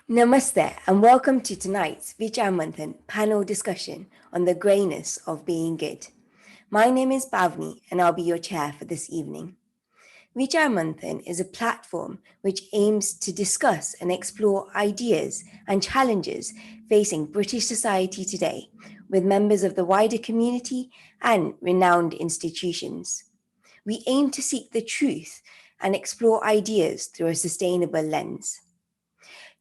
Namaste and welcome to tonight's Vichar panel discussion on the greyness of being good. My name is Pavni and I'll be your chair for this evening. Vichar is a platform which aims to discuss and explore ideas and challenges facing British society today with members of the wider community and renowned institutions. We aim to seek the truth and explore ideas through a sustainable lens.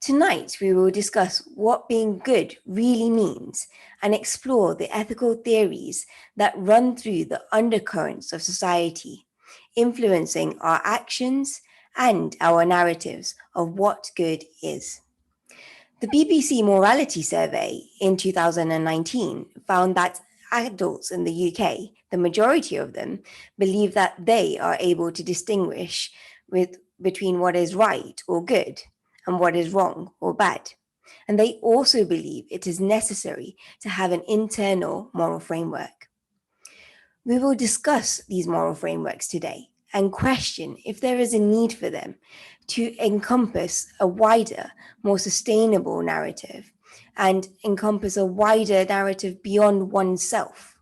Tonight, we will discuss what being good really means and explore the ethical theories that run through the undercurrents of society, influencing our actions and our narratives of what good is. The BBC Morality Survey in 2019 found that adults in the UK, the majority of them, believe that they are able to distinguish between what is right or good and what is wrong or bad. And they also believe it is necessary to have an internal moral framework. We will discuss these moral frameworks today and question if there is a need for them to encompass a wider, more sustainable narrative and encompass a wider narrative beyond oneself.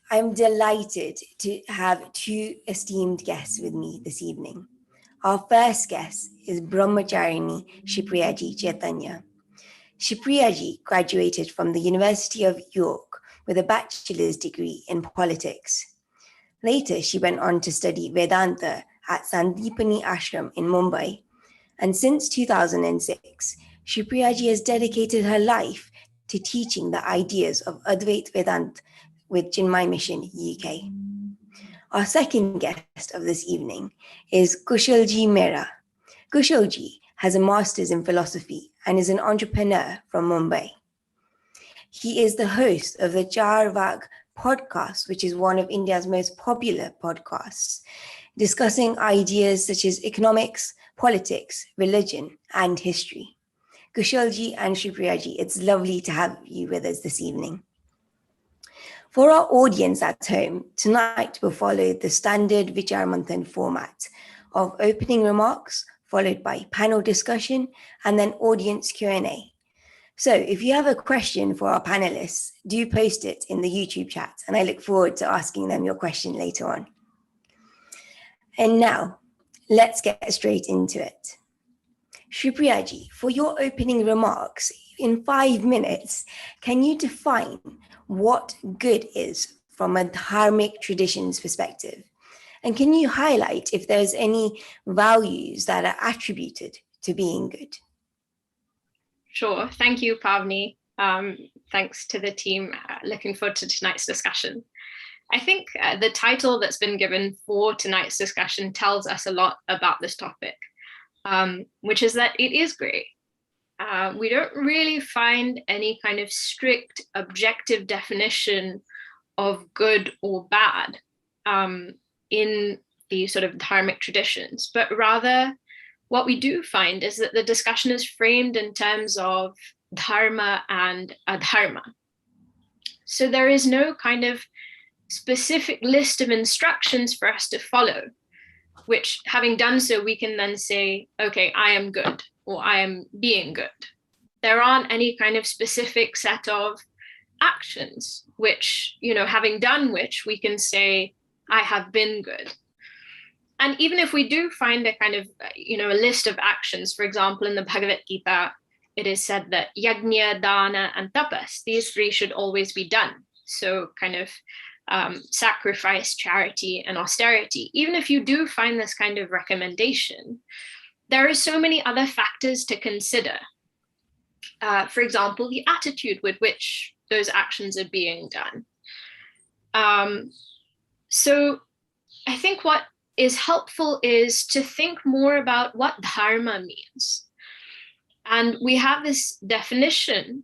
I'm delighted to have two esteemed guests with me this evening. Our first guest is Brahmacharini Shripriya Chaitanya. Shripriya graduated from the University of York with a bachelor's degree in politics. Later, she went on to study Vedanta at Sandipani Ashram in Mumbai. And since 2006, Shripriya has dedicated her life to teaching the ideas of Advait Vedanta with Chinmay Mission UK. Our second guest of this evening is Kushal Mehra. Kushal has a master's in philosophy and is an entrepreneur from Mumbai. He is the host of the Char Vag podcast, which is one of India's most popular podcasts, discussing ideas such as economics, politics, religion, and history. Kushal and Shripriya, it's lovely to have you with us this evening. For our audience at home, tonight we'll follow the standard Vichar Manthan format of opening remarks, followed by panel discussion, and then audience Q&A. So if you have a question for our panelists, do post it in the YouTube chat, and I look forward to asking them your question later on. And now, let's get straight into it. Shripriya, for your opening remarks, in 5 minutes, can you define what good is from a dharmic tradition's perspective? And can you highlight if there's any values that are attributed to being good? Sure. Thank you, Pavni. Thanks to the team. Looking forward to tonight's discussion. I think the title that's been given for tonight's discussion tells us a lot about this topic, which is that it is grey. We don't really find any kind of strict objective definition of good or bad in the sort of dharmic traditions, but rather what we do find is that the discussion is framed in terms of dharma and adharma. So there is no kind of specific list of instructions for us to follow, which having done so, we can then say, okay, I am good, or I am being good. There aren't any kind of specific set of actions, which, having done which, we can say, I have been good. And even if we do find a kind of, a list of actions, for example, in the Bhagavad Gita, it is said that yajna, dana, and tapas, these three should always be done. So kind of sacrifice, charity, and austerity. Even if you do find this kind of recommendation, there are so many other factors to consider. For example, the attitude with which those actions are being done. So I think what is helpful is to think more about what dharma means. And we have this definition,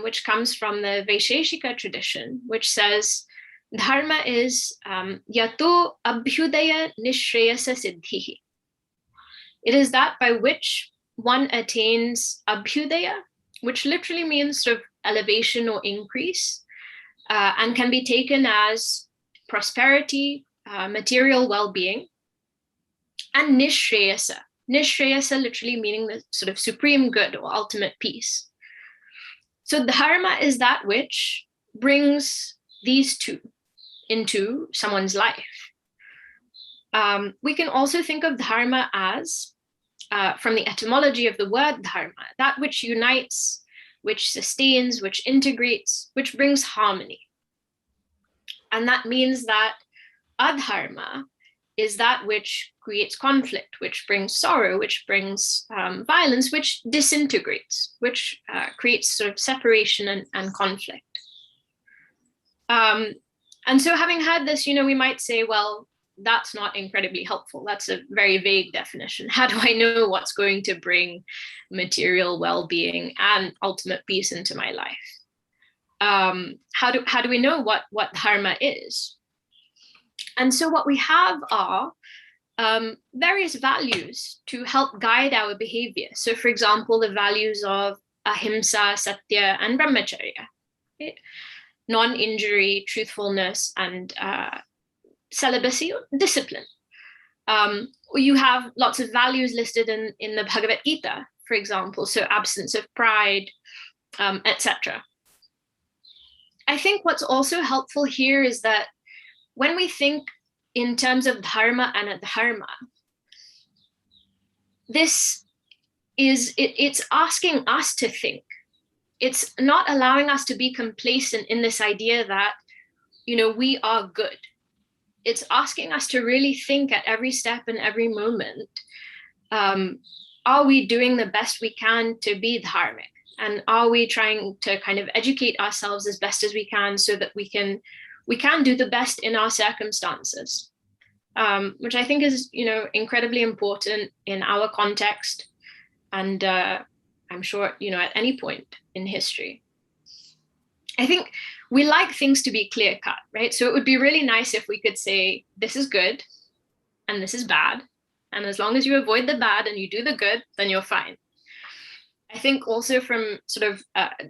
which comes from the Vaisheshika tradition, which says, dharma is yato abhyudaya nishreyasa siddhihi. It is that by which one attains abhyudaya, which literally means sort of elevation or increase, and can be taken as prosperity, material well-being, and nishreyasa, Nishreyasa literally meaning the sort of supreme good or ultimate peace. So dharma is that which brings these two into someone's life. We can also think of dharma as, from the etymology of the word dharma, that which unites, which sustains, which integrates, which brings harmony. And that means that adharma is that which creates conflict, which brings sorrow, which brings violence, which disintegrates, which creates sort of separation and conflict. And so having had this, we might say, well, that's not incredibly helpful. That's a very vague definition. How do I know what's going to bring material well-being and ultimate peace into my life? How do we know what dharma is? And so what we have are various values to help guide our behavior. So for example, the values of Ahimsa, Satya, and Brahmacharya, right? Non-injury, truthfulness, and celibacy, discipline. You have lots of values listed in the Bhagavad Gita, for example, so absence of pride, etc. I think what's also helpful here is that when we think in terms of dharma and adharma, this is, it's asking us to think. It's not allowing us to be complacent in this idea that, we are good. It's asking us to really think at every step and every moment, are we doing the best we can to be dharmic? And are we trying to kind of educate ourselves as best as we can so that we can do the best in our circumstances, which I think is, incredibly important in our context. And I'm sure, at any point in history. I think we like things to be clear cut, right? So it would be really nice if we could say, this is good and this is bad. And as long as you avoid the bad and you do the good, then you're fine. I think also from sort of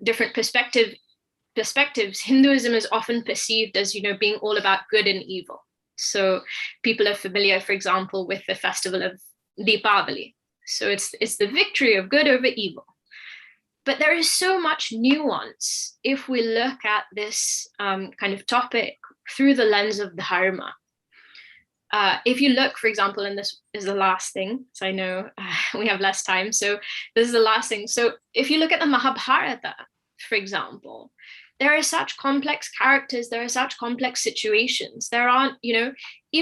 different perspectives, Hinduism is often perceived as, being all about good and evil. So people are familiar, for example, with the festival of Deepavali. So it's the victory of good over evil. But there is so much nuance if we look at this kind of topic through the lens of dharma. If you look, for example, and this is the last thing, so I know we have less time, so this is the last thing. So if you look at the Mahabharata, for example, there are such complex characters, there are such complex situations. There aren't, even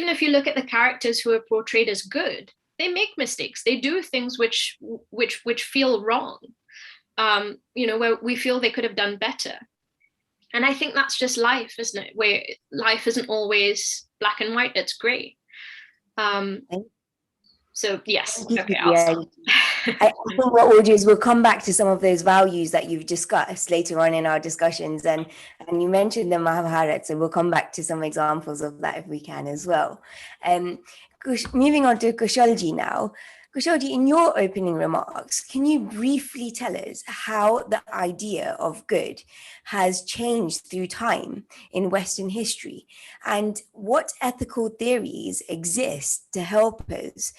if you look at the characters who are portrayed as good, they make mistakes. They do things which feel wrong, where we feel they could have done better. And I think that's just life, isn't it? Where life isn't always black and white, it's gray. So yes, okay, I'll stop. I think what we'll do is we'll come back to some of those values that you've discussed later on in our discussions, and you mentioned the Mahabharata, so we'll come back to some examples of that if we can as well. Moving on to Kushalji now. Kushalji, in your opening remarks, can you briefly tell us how the idea of good has changed through time in Western history, and what ethical theories exist to help us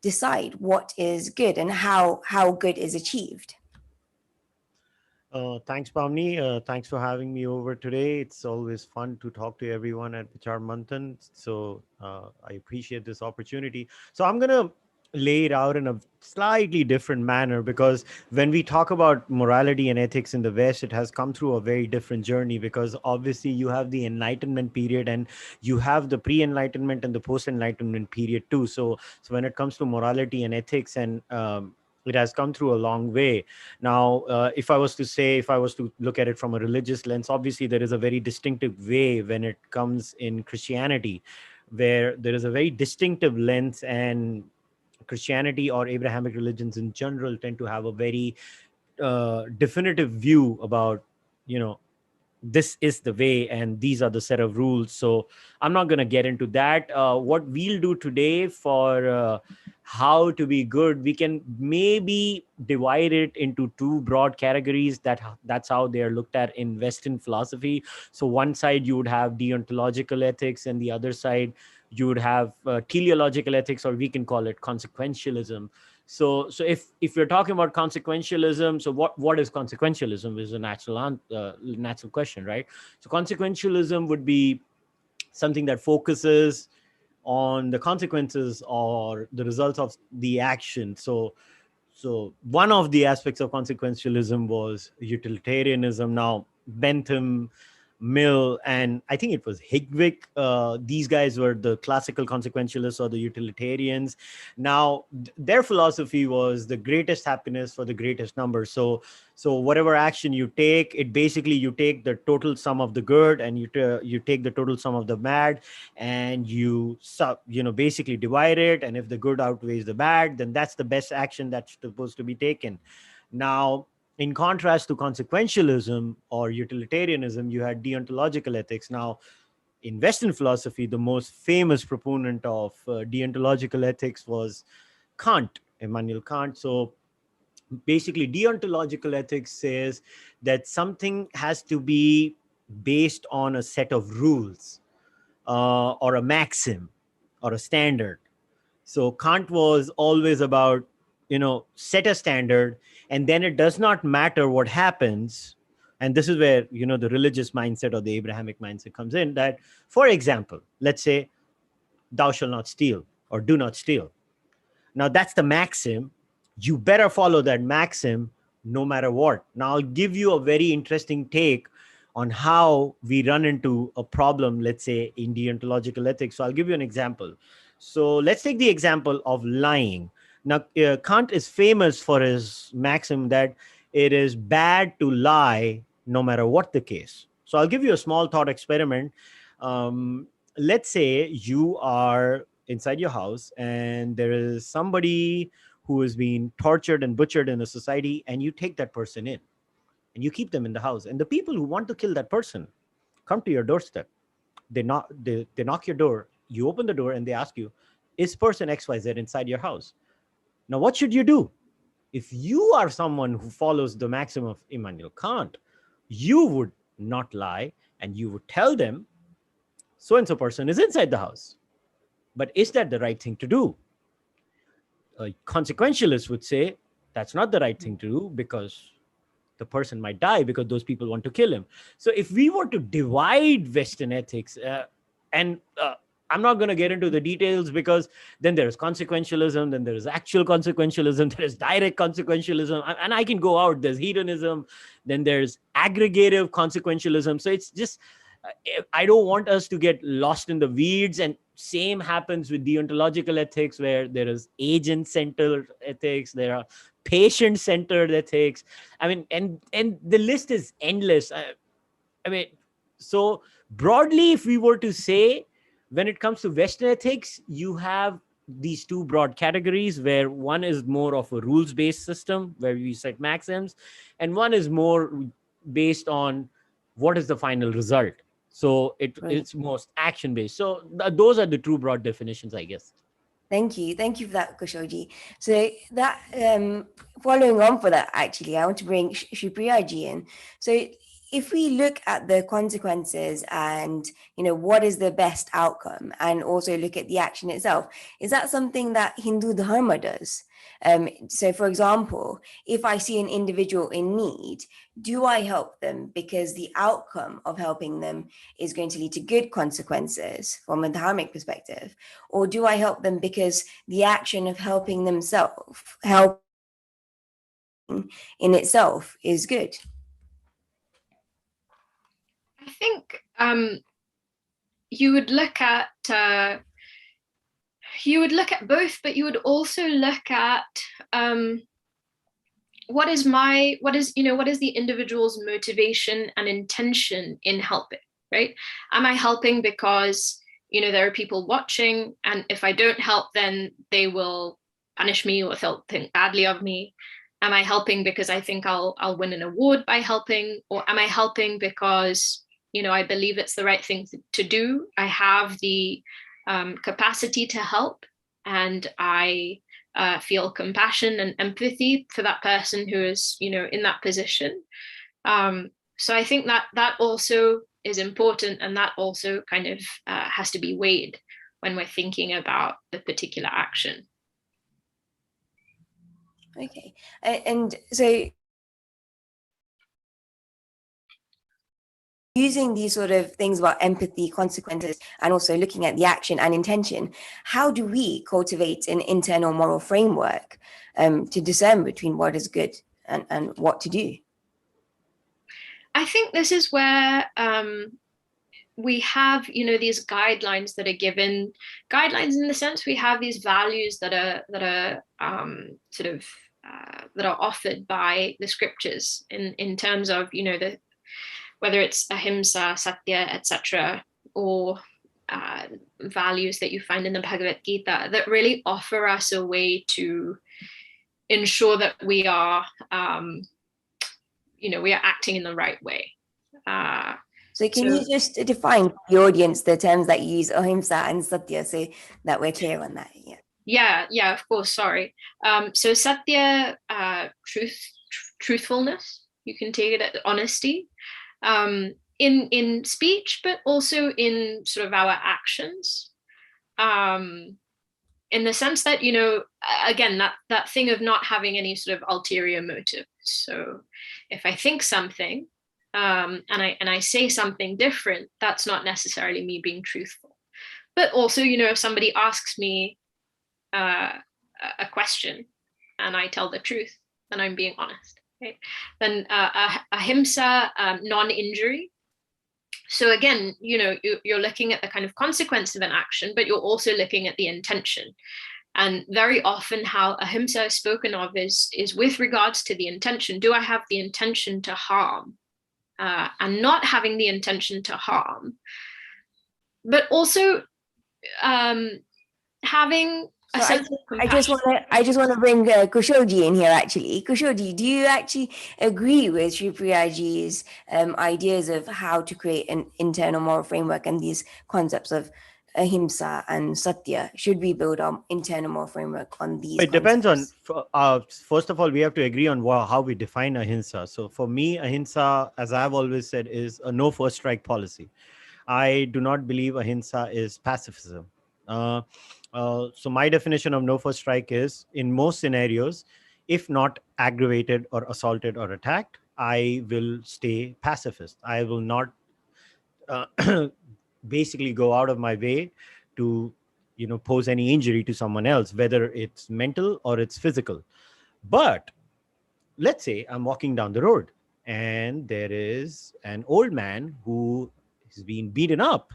decide what is good and how good is achieved? Thanks, Pavni. Thanks for having me over today. It's always fun to talk to everyone at Vichar Manthan. So I appreciate this opportunity. So I'm going to lay it out in a slightly different manner, because when we talk about morality and ethics in the West, it has come through a very different journey, because obviously you have the Enlightenment period and you have the pre-Enlightenment and the post-Enlightenment period too. So when it comes to morality and ethics, and it has come through a long way. Now, if I was to look at it from a religious lens, obviously there is a very distinctive way when it comes in Christianity, where there is a very distinctive lens, and Christianity or Abrahamic religions in general tend to have a very definitive view about, this is the way and these are the set of rules. So I'm not going to get into that. What we'll do today for how to be good, we can maybe divide it into two broad categories. That's how they are looked at in Western philosophy. So one side you would have deontological ethics, and the other side you would have teleological ethics, or we can call it consequentialism. So if you're talking about consequentialism, so what is consequentialism is a natural question, right? So consequentialism would be something that focuses on the consequences or the results of the action. So one of the aspects of consequentialism was utilitarianism. Now Bentham, Mill, and I think it was Higwick. These guys were the classical consequentialists or the utilitarians. Now, their philosophy was the greatest happiness for the greatest number. So whatever action you take, it basically you take the total sum of the good and you take the total sum of the bad, and basically divide it. And if the good outweighs the bad, then that's the best action that's supposed to be taken. Now, in contrast to consequentialism or utilitarianism, you had deontological ethics. Now, in Western philosophy, the most famous proponent of deontological ethics was Kant, Immanuel Kant. So basically, deontological ethics says that something has to be based on a set of rules, or a maxim or a standard. So Kant was always about, set a standard, and then it does not matter what happens. And this is where, the religious mindset or the Abrahamic mindset comes in, that, for example, let's say, thou shalt not steal or do not steal. Now that's the maxim. You better follow that maxim no matter what. Now I'll give you a very interesting take on how we run into a problem, let's say, in deontological ethics. So I'll give you an example. So let's take the example of lying. Now, Kant is famous for his maxim that it is bad to lie no matter what the case. So I'll give you a small thought experiment. Let's say you are inside your house and there is somebody who is being tortured and butchered in a society, and you take that person in and you keep them in the house. And the people who want to kill that person come to your doorstep. They knock your door, you open the door, and they ask you, is person XYZ inside your house? Now, what should you do? If you are someone who follows the maxim of Immanuel Kant, you would not lie and you would tell them, so and so person is inside the house. But is that the right thing to do? A consequentialist would say that's not the right thing to do, because the person might die because those people want to kill him. So if we were to divide Western ethics, and I'm not going to get into the details, because then there's consequentialism, then there's actual consequentialism, there's direct consequentialism, and I can go out. There's hedonism, then there's aggregative consequentialism. So it's just, I don't want us to get lost in the weeds. And same happens with deontological ethics, where there is agent-centered ethics, there are patient-centered ethics. I mean, and the list is endless. I mean, so broadly, if we were to say, when it comes to Western ethics, you have these two broad categories, where one is more of a rules-based system where we set maxims, and one is more based on what is the final result. So it's most action-based. So those are the two broad definitions, I guess. Thank you for that, Kushalji. So that following on for that, actually, I want to bring Shripriya ji in. So if we look at the consequences and what is the best outcome, and also look at the action itself, is that something that Hindu Dharma does? So for example, if I see an individual in need, do I help them because the outcome of helping them is going to lead to good consequences from a dharmic perspective? Or do I help them because the action of helping in itself is good? I think you would look at both, but you would also look at what is the individual's motivation and intention in helping, right? Am I helping because there are people watching, and if I don't help, then they will punish me or they'll think badly of me? Am I helping because I think I'll win an award by helping? Or am I helping because I believe it's the right thing to do? I have the capacity to help, and I feel compassion and empathy for that person who is in that position. So I think that also is important, and that also kind of has to be weighed when we're thinking about the particular action. Okay. And so using these sort of things about empathy, consequences, and also looking at the action and intention, how do we cultivate an internal moral framework to discern between what is good and what to do? I think this is where we have, these guidelines that are given, guidelines in the sense we have these values that are sort of that are offered by the scriptures in terms of, whether it's Ahimsa, Satya, etc., or values that you find in the Bhagavad Gita that really offer us a way to ensure that we are, we are acting in the right way. So can you just define for the audience the terms that you use, Ahimsa and Satya, so that we're clear on that? Yeah, of course, sorry. So Satya, truthfulness, you can take it as honesty, in speech, but also in sort of our actions. In the sense that, again, that thing of not having any sort of ulterior motive. So if I think something, and I say something different, that's not necessarily me being truthful. But also, if somebody asks me a question and I tell the truth, then I'm being honest. Right? Then ahimsa, non-injury. So again, you're looking at the kind of consequence of an action, but you're also looking at the intention. And very often how ahimsa is spoken of is with regards to the intention. Do I have the intention to harm? And not having the intention to harm, but also having a sense of compassion. I just want to bring Kushalji in here. Actually, Kushalji, do you actually agree with Shripriyaji's ideas of how to create an internal moral framework and these concepts of ahimsa and satya? Should we build our internal moral framework on these? It depends on. First of all, we have to agree on how we define ahimsa. So for me, ahimsa, as I've always said, is a no first strike policy. I do not believe ahimsa is pacifism. So my definition of no first strike is, in most scenarios, if not aggravated or assaulted or attacked, I will stay pacifist. I will not basically go out of my way to pose any injury to someone else, whether it's mental or it's physical. But let's say I'm walking down the road and there is an old man who is being beaten up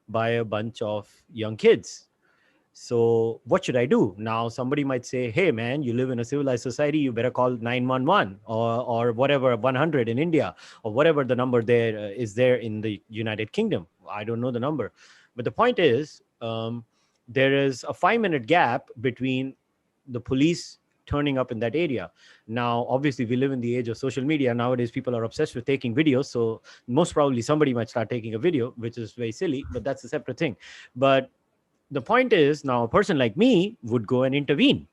by a bunch of young kids. So what should I do? Now somebody might say, hey man, you live in a civilized society, you better call 911 or whatever, 100 in India, or whatever the number there is there in the United Kingdom. I don't know the number. But the point is, there is a 5-minute gap between the police turning up in that area. Now, obviously, we live in the age of social media. Nowadays, people are obsessed with taking videos. So most probably somebody might start taking a video, which is very silly, but that's a separate thing. But the point is, now a person like me would go and intervene.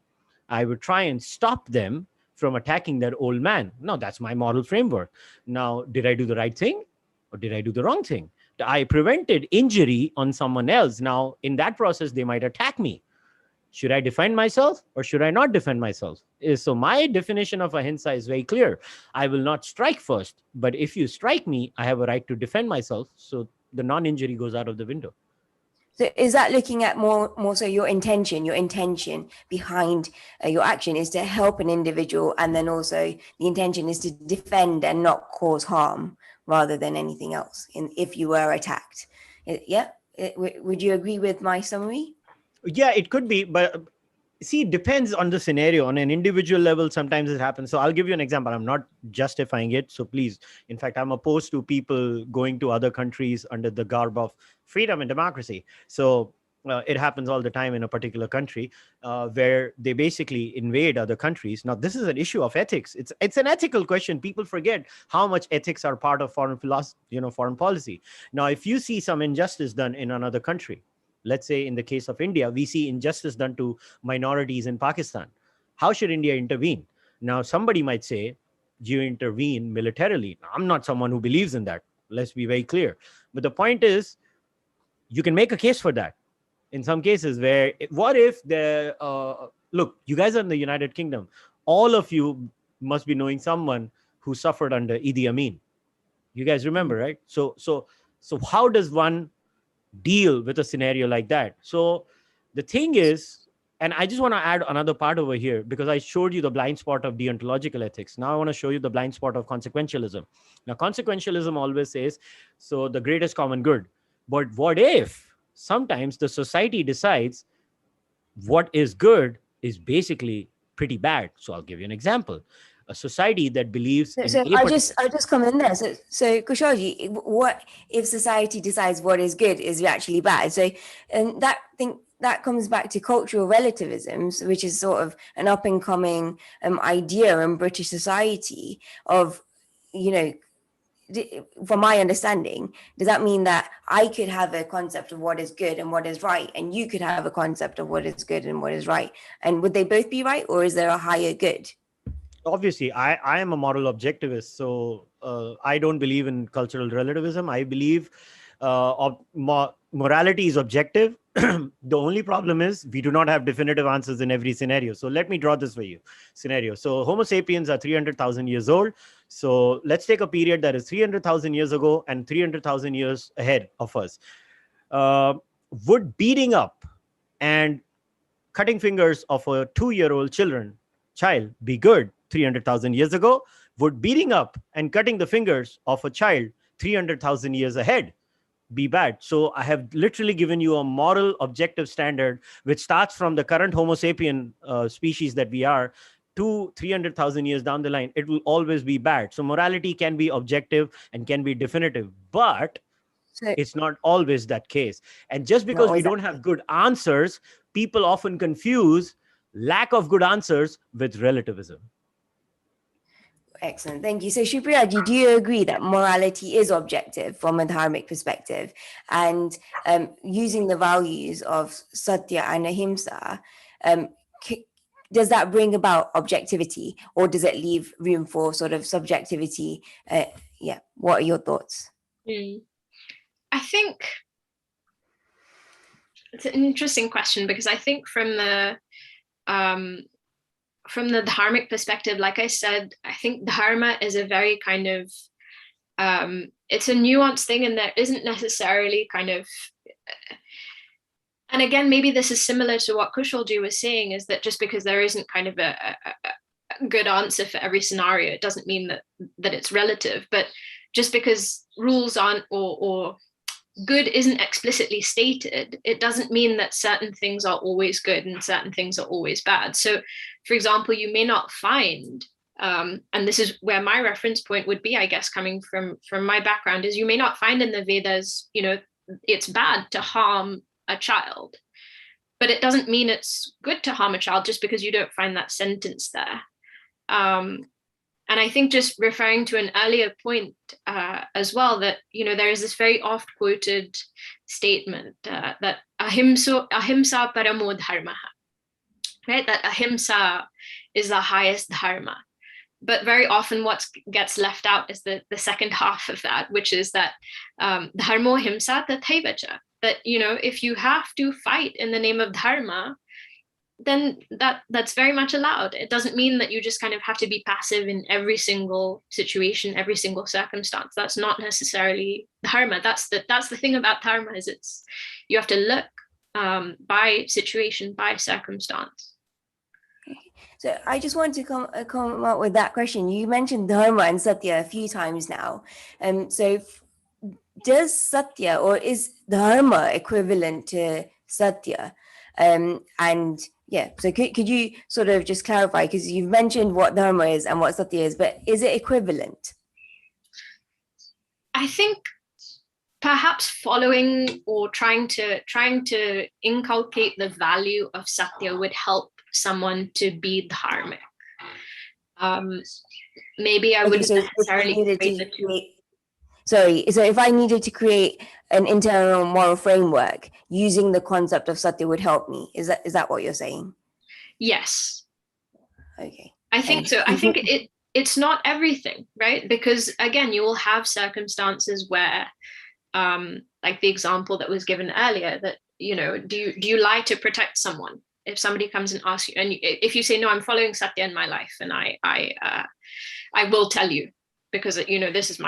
I would try and stop them from attacking that old man. Now, that's my moral framework. Now, did I do the right thing or did I do the wrong thing? I prevented injury on someone else. Now, in that process, they might attack me. Should I defend myself or should I not defend myself? So my definition of ahimsa is very clear. I will not strike first, but if you strike me, I have a right to defend myself. So the non-injury goes out of the window. So is that looking at more so your intention behind your action is to help an individual, and then also the intention is to defend and not cause harm rather than anything else if you were attacked? Would you agree with my summary? Yeah, it could be, but see, it depends on the scenario. On an individual level, sometimes it happens. So I'll give you an example. I'm not justifying it. So please, in fact, I'm opposed to people going to other countries under the garb of freedom and democracy. So it happens all the time in a particular country where they basically invade other countries. Now, this is an issue of ethics. It's an ethical question. People forget how much ethics are part of foreign philosophy, foreign policy. Now, if you see some injustice done in another country, let's say in the case of India, we see injustice done to minorities in Pakistan. How should India intervene? Now, somebody might say, you intervene militarily. I'm not someone who believes in that. Let's be very clear. But the point is, you can make a case for that. In some cases where, what if look, you guys are in the United Kingdom. all of you must be knowing someone who suffered under Idi Amin. You guys remember, right? So how does one deal with a scenario like that? So the thing is, and I just want to add another part over here, because I showed you the blind spot of deontological ethics. Now I want to show you the blind spot of consequentialism. Now, consequentialism always says, so the greatest common good. But what if sometimes the society decides what is good is basically pretty bad? So I'll give you an example. A society that believes in So a particular... I'll just come in there. So Kushalji, what if society decides what is good is actually bad? So, and that comes back to cultural relativisms, which is sort of an up and coming idea in British society of, you know, from my understanding, does that mean that I could have a concept of what is good and what is right, and you could have a concept of what is good and what is right? And would they both be right, or is there a higher good? Obviously, I am a moral objectivist, so I don't believe in cultural relativism. I believe morality is objective. The only problem is we do not have definitive answers in every scenario. So let me draw this for you. Scenario. So Homo sapiens are 300,000 years old. So let's take a period that is 300,000 years ago and 300,000 years ahead of us. Would beating up and cutting fingers of a 2-year-old child be good 300,000 years ago? Would beating up and cutting the fingers of a child 300,000 years ahead be bad? So I have literally given you a moral objective standard, which starts from the current Homo sapien species that we are to 300,000 years down the line. It will always be bad. So morality can be objective and can be definitive, but it's not always that case. And just because we don't have good answers, people often confuse lack of good answers with relativism. Excellent, thank you. So Shripriya, do you agree that morality is objective from a dharmic perspective, and using the values of Satya and Ahimsa, does that bring about objectivity, or does it leave room for sort of subjectivity? What are your thoughts? I think it's an interesting question, because I think from the dharmic perspective, like I said, I think dharma is a very kind of, it's a nuanced thing, and there isn't necessarily kind of, and again, maybe this is similar to what Kushalji was saying, is that just because there isn't kind of a good answer for every scenario, it doesn't mean that it's relative. But just because rules aren't, or good isn't explicitly stated, it doesn't mean that certain things are always good and certain things are always bad. So, for example, you may not find, and this is where my reference point would be, I guess, coming from my background, is you may not find in the Vedas, it's bad to harm a child, but it doesn't mean it's good to harm a child just because you don't find that sentence there. And I think, just referring to an earlier point as well, that, there is this very oft quoted statement that ahimsa paramo dharma, right? That ahimsa is the highest dharma. But very often what gets left out is the second half of that, which is that dharmo himsa tathaiva cha, that, if you have to fight in the name of dharma, then that's very much allowed. It doesn't mean that you just kind of have to be passive in every single situation, every single circumstance. That's not necessarily dharma. That's the thing about dharma, is you have to look by situation, by circumstance. So I just want to come up with that question. You mentioned Dharma and Satya a few times now. So does Satya, or is Dharma equivalent to Satya? So could you sort of just clarify, because you've mentioned what Dharma is and what Satya is, but is it equivalent? I think perhaps following or trying to inculcate the value of Satya would help someone to be dharmic. Maybe I wouldn't necessarily equate the two. So if I needed to create an internal moral framework, using the concept of Satya would help me. Is that what you're saying? Yes. Okay. I think so. I think it's not everything, right? Because again, you will have circumstances where, like the example that was given earlier, that, do you lie to protect someone? if somebody comes and asks you, and if you say, no, I'm following Satya in my life, and I will tell you, because this is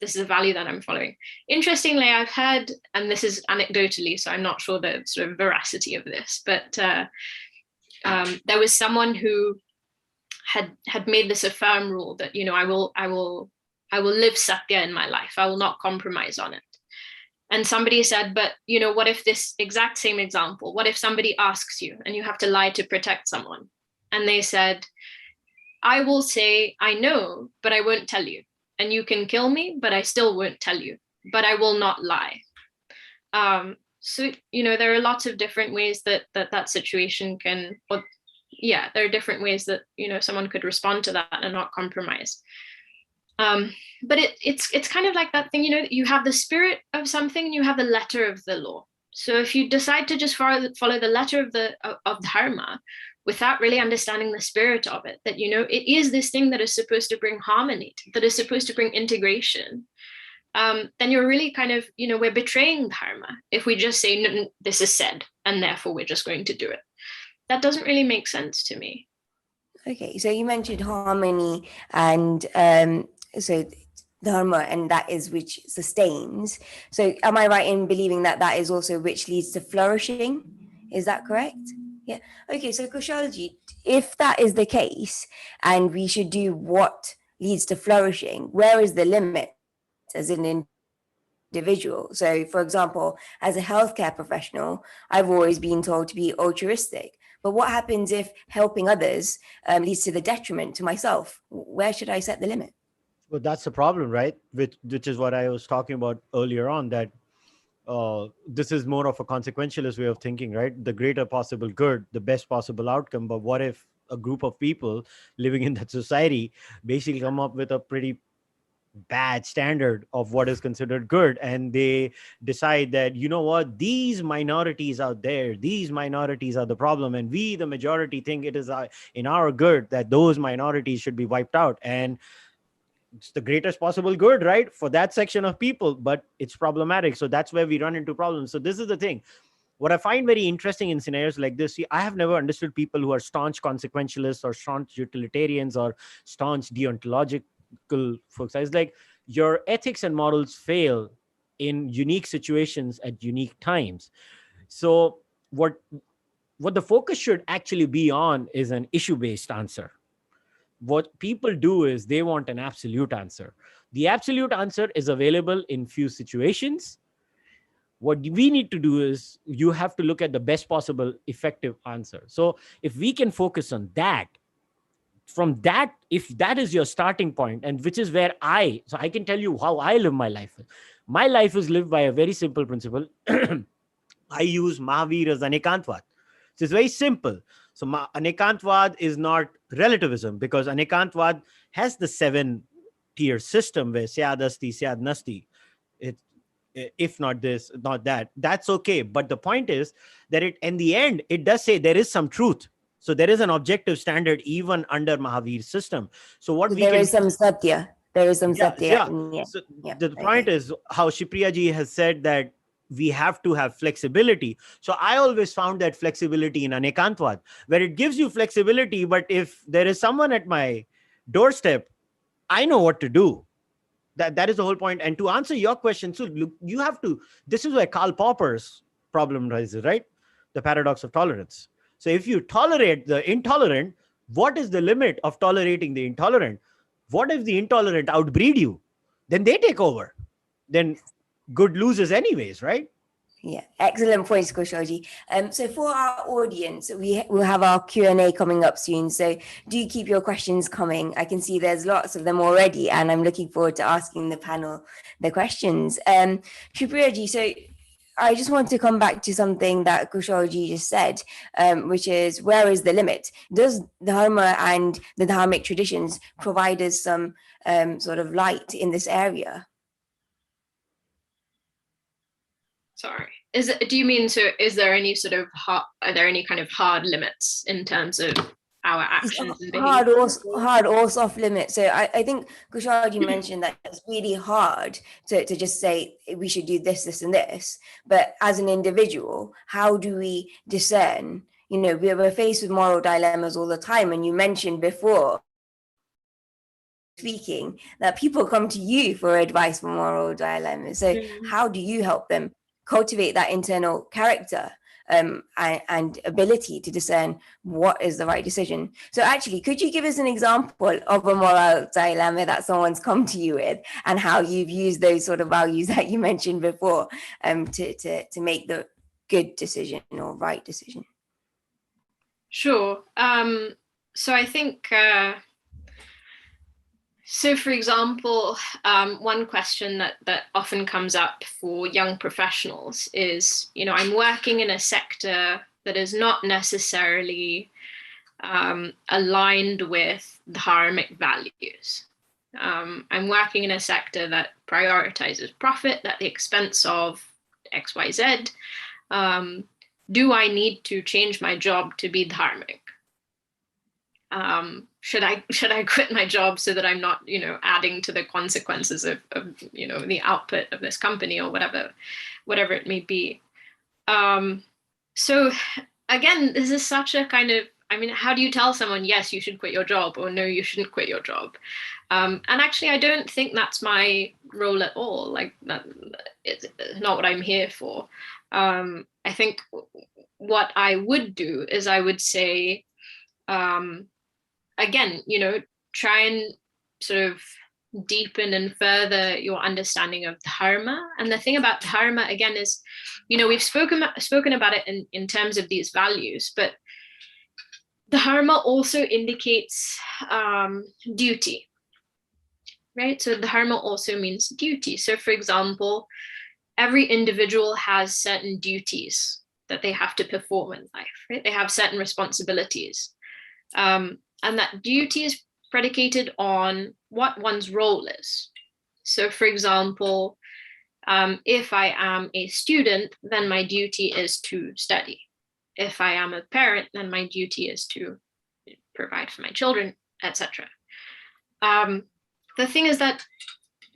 this is a value that I'm following. Interestingly, I've heard, and this is anecdotally, so I'm not sure the sort of veracity of this, but there was someone who had made this a firm rule that I will live Satya in my life. I will not compromise on it. And somebody said, but what if this exact same example? What if somebody asks you and you have to lie to protect someone? And they said, I will say, I know, but I won't tell you. And you can kill me, but I still won't tell you. But I will not lie. So, there are lots of different ways that situation can, there are different ways that, someone could respond to that and not compromise. But it's kind of like that thing, you have the spirit of something and you have the letter of the law. So if you decide to just follow the letter of Dharma, without really understanding the spirit of it, that, it is this thing that is supposed to bring harmony, that is supposed to bring integration, then you're really kind of, we're betraying Dharma if we just say, no, this is said, and therefore we're just going to do it. That doesn't really make sense to me. Okay, so you mentioned harmony and so Dharma, and that is which sustains. So am I right in believing that that is also which leads to flourishing? Is that correct? Yeah. Okay, so Kushalji, if that is the case, and we should do what leads to flourishing, where is the limit as an individual? So, for example, as a healthcare professional, I've always been told to be altruistic. But what happens if helping others leads to the detriment to myself? Where should I set the limit? Well, that's the problem, right? Which is what I was talking about earlier on, that this is more of a consequentialist way of thinking, right? The greater possible good, the best possible outcome. But what if a group of people living in that society basically come up with a pretty bad standard of what is considered good, and they decide that, what, these minorities out there, these minorities are the problem, and we, the majority, think it is in our good that those minorities should be wiped out, and it's the greatest possible good, right, for that section of people, but it's problematic. So that's where we run into problems. So this is the thing. What I find very interesting in scenarios like this, see, I have never understood people who are staunch consequentialists or staunch utilitarians or staunch deontological folks. It's like your ethics and morals fail in unique situations at unique times. So what the focus should actually be on is an issue-based answer. What people do is they want an absolute answer. The absolute answer is available in few situations. What we need to do is you have to look at the best possible effective answer. So if we can focus on that, from that, if that is your starting point, and which is where I can tell you how I live my life. My life is lived by a very simple principle. I use Mahavir as Anekantvad. So it's very simple. So Anekantvad is not relativism, because Anekantvad has the 7-tier system where Syad Asti, Syad Nasti. If not this, not that, that's okay. But the point is that in the end, it does say there is some truth. So there is an objective standard even under Mahavir's system. So what there is some Satya. There is some Satya. Yeah. So the point is how Shripriya ji has said that we have to have flexibility. So I always found that flexibility in Anekantvad, where it gives you flexibility, but if there is someone at my doorstep, I know what to do. That is the whole point. And to answer your question, so look, you have to, this is where Karl Popper's problem rises, right? The paradox of tolerance. So if you tolerate the intolerant, what is the limit of tolerating the intolerant? What if the intolerant outbreed you? Then they take over. Then good loses anyways, right? Yeah, excellent points, Kushalji. So for our audience, we will have our Q&A coming up soon. So do keep your questions coming. I can see there's lots of them already, and I'm looking forward to asking the panel the questions. Shripriya ji, so I just want to come back to something that Kushalji just said, which is, where is the limit? Does Dharma and the Dharmic traditions provide us some sort of light in this area? Sorry. Do you mean, so is there any sort of are there any kind of hard limits in terms of our actions and behavior? Hard or soft limits. So I think Kushalji mentioned that it's really hard to just say we should do this, this, and this. But as an individual, how do we discern we're faced with moral dilemmas all the time. And you mentioned before speaking that people come to you for advice for moral dilemmas. So how do you help them cultivate that internal character and ability to discern what is the right decision? So actually, could you give us an example of a moral dilemma that someone's come to you with, and how you've used those sort of values that you mentioned before to make the good decision or right decision? Sure. So I think, so for example, one question that often comes up for young professionals is, I'm working in a sector that is not necessarily aligned with dharmic values. I'm working in a sector that prioritizes profit at the expense of XYZ. Do I need to change my job to be dharmic? Should I quit my job so that I'm not, adding to the consequences of the output of this company, or whatever it may be? So again, this is such a kind of, how do you tell someone, yes, you should quit your job, or no, you shouldn't quit your job? And actually, I don't think that's my role at all. Like, that, it's not what I'm here for. I think what I would do is I would say, again, try and sort of deepen and further your understanding of dharma. And the thing about dharma, again, is, we've spoken about it in terms of these values, but dharma also indicates duty, right? So dharma also means duty. So for example, every individual has certain duties that they have to perform in life, right? They have certain responsibilities. And that duty is predicated on what one's role is. So for example, if I am a student, then my duty is to study. If I am a parent, then my duty is to provide for my children, etc. The thing is that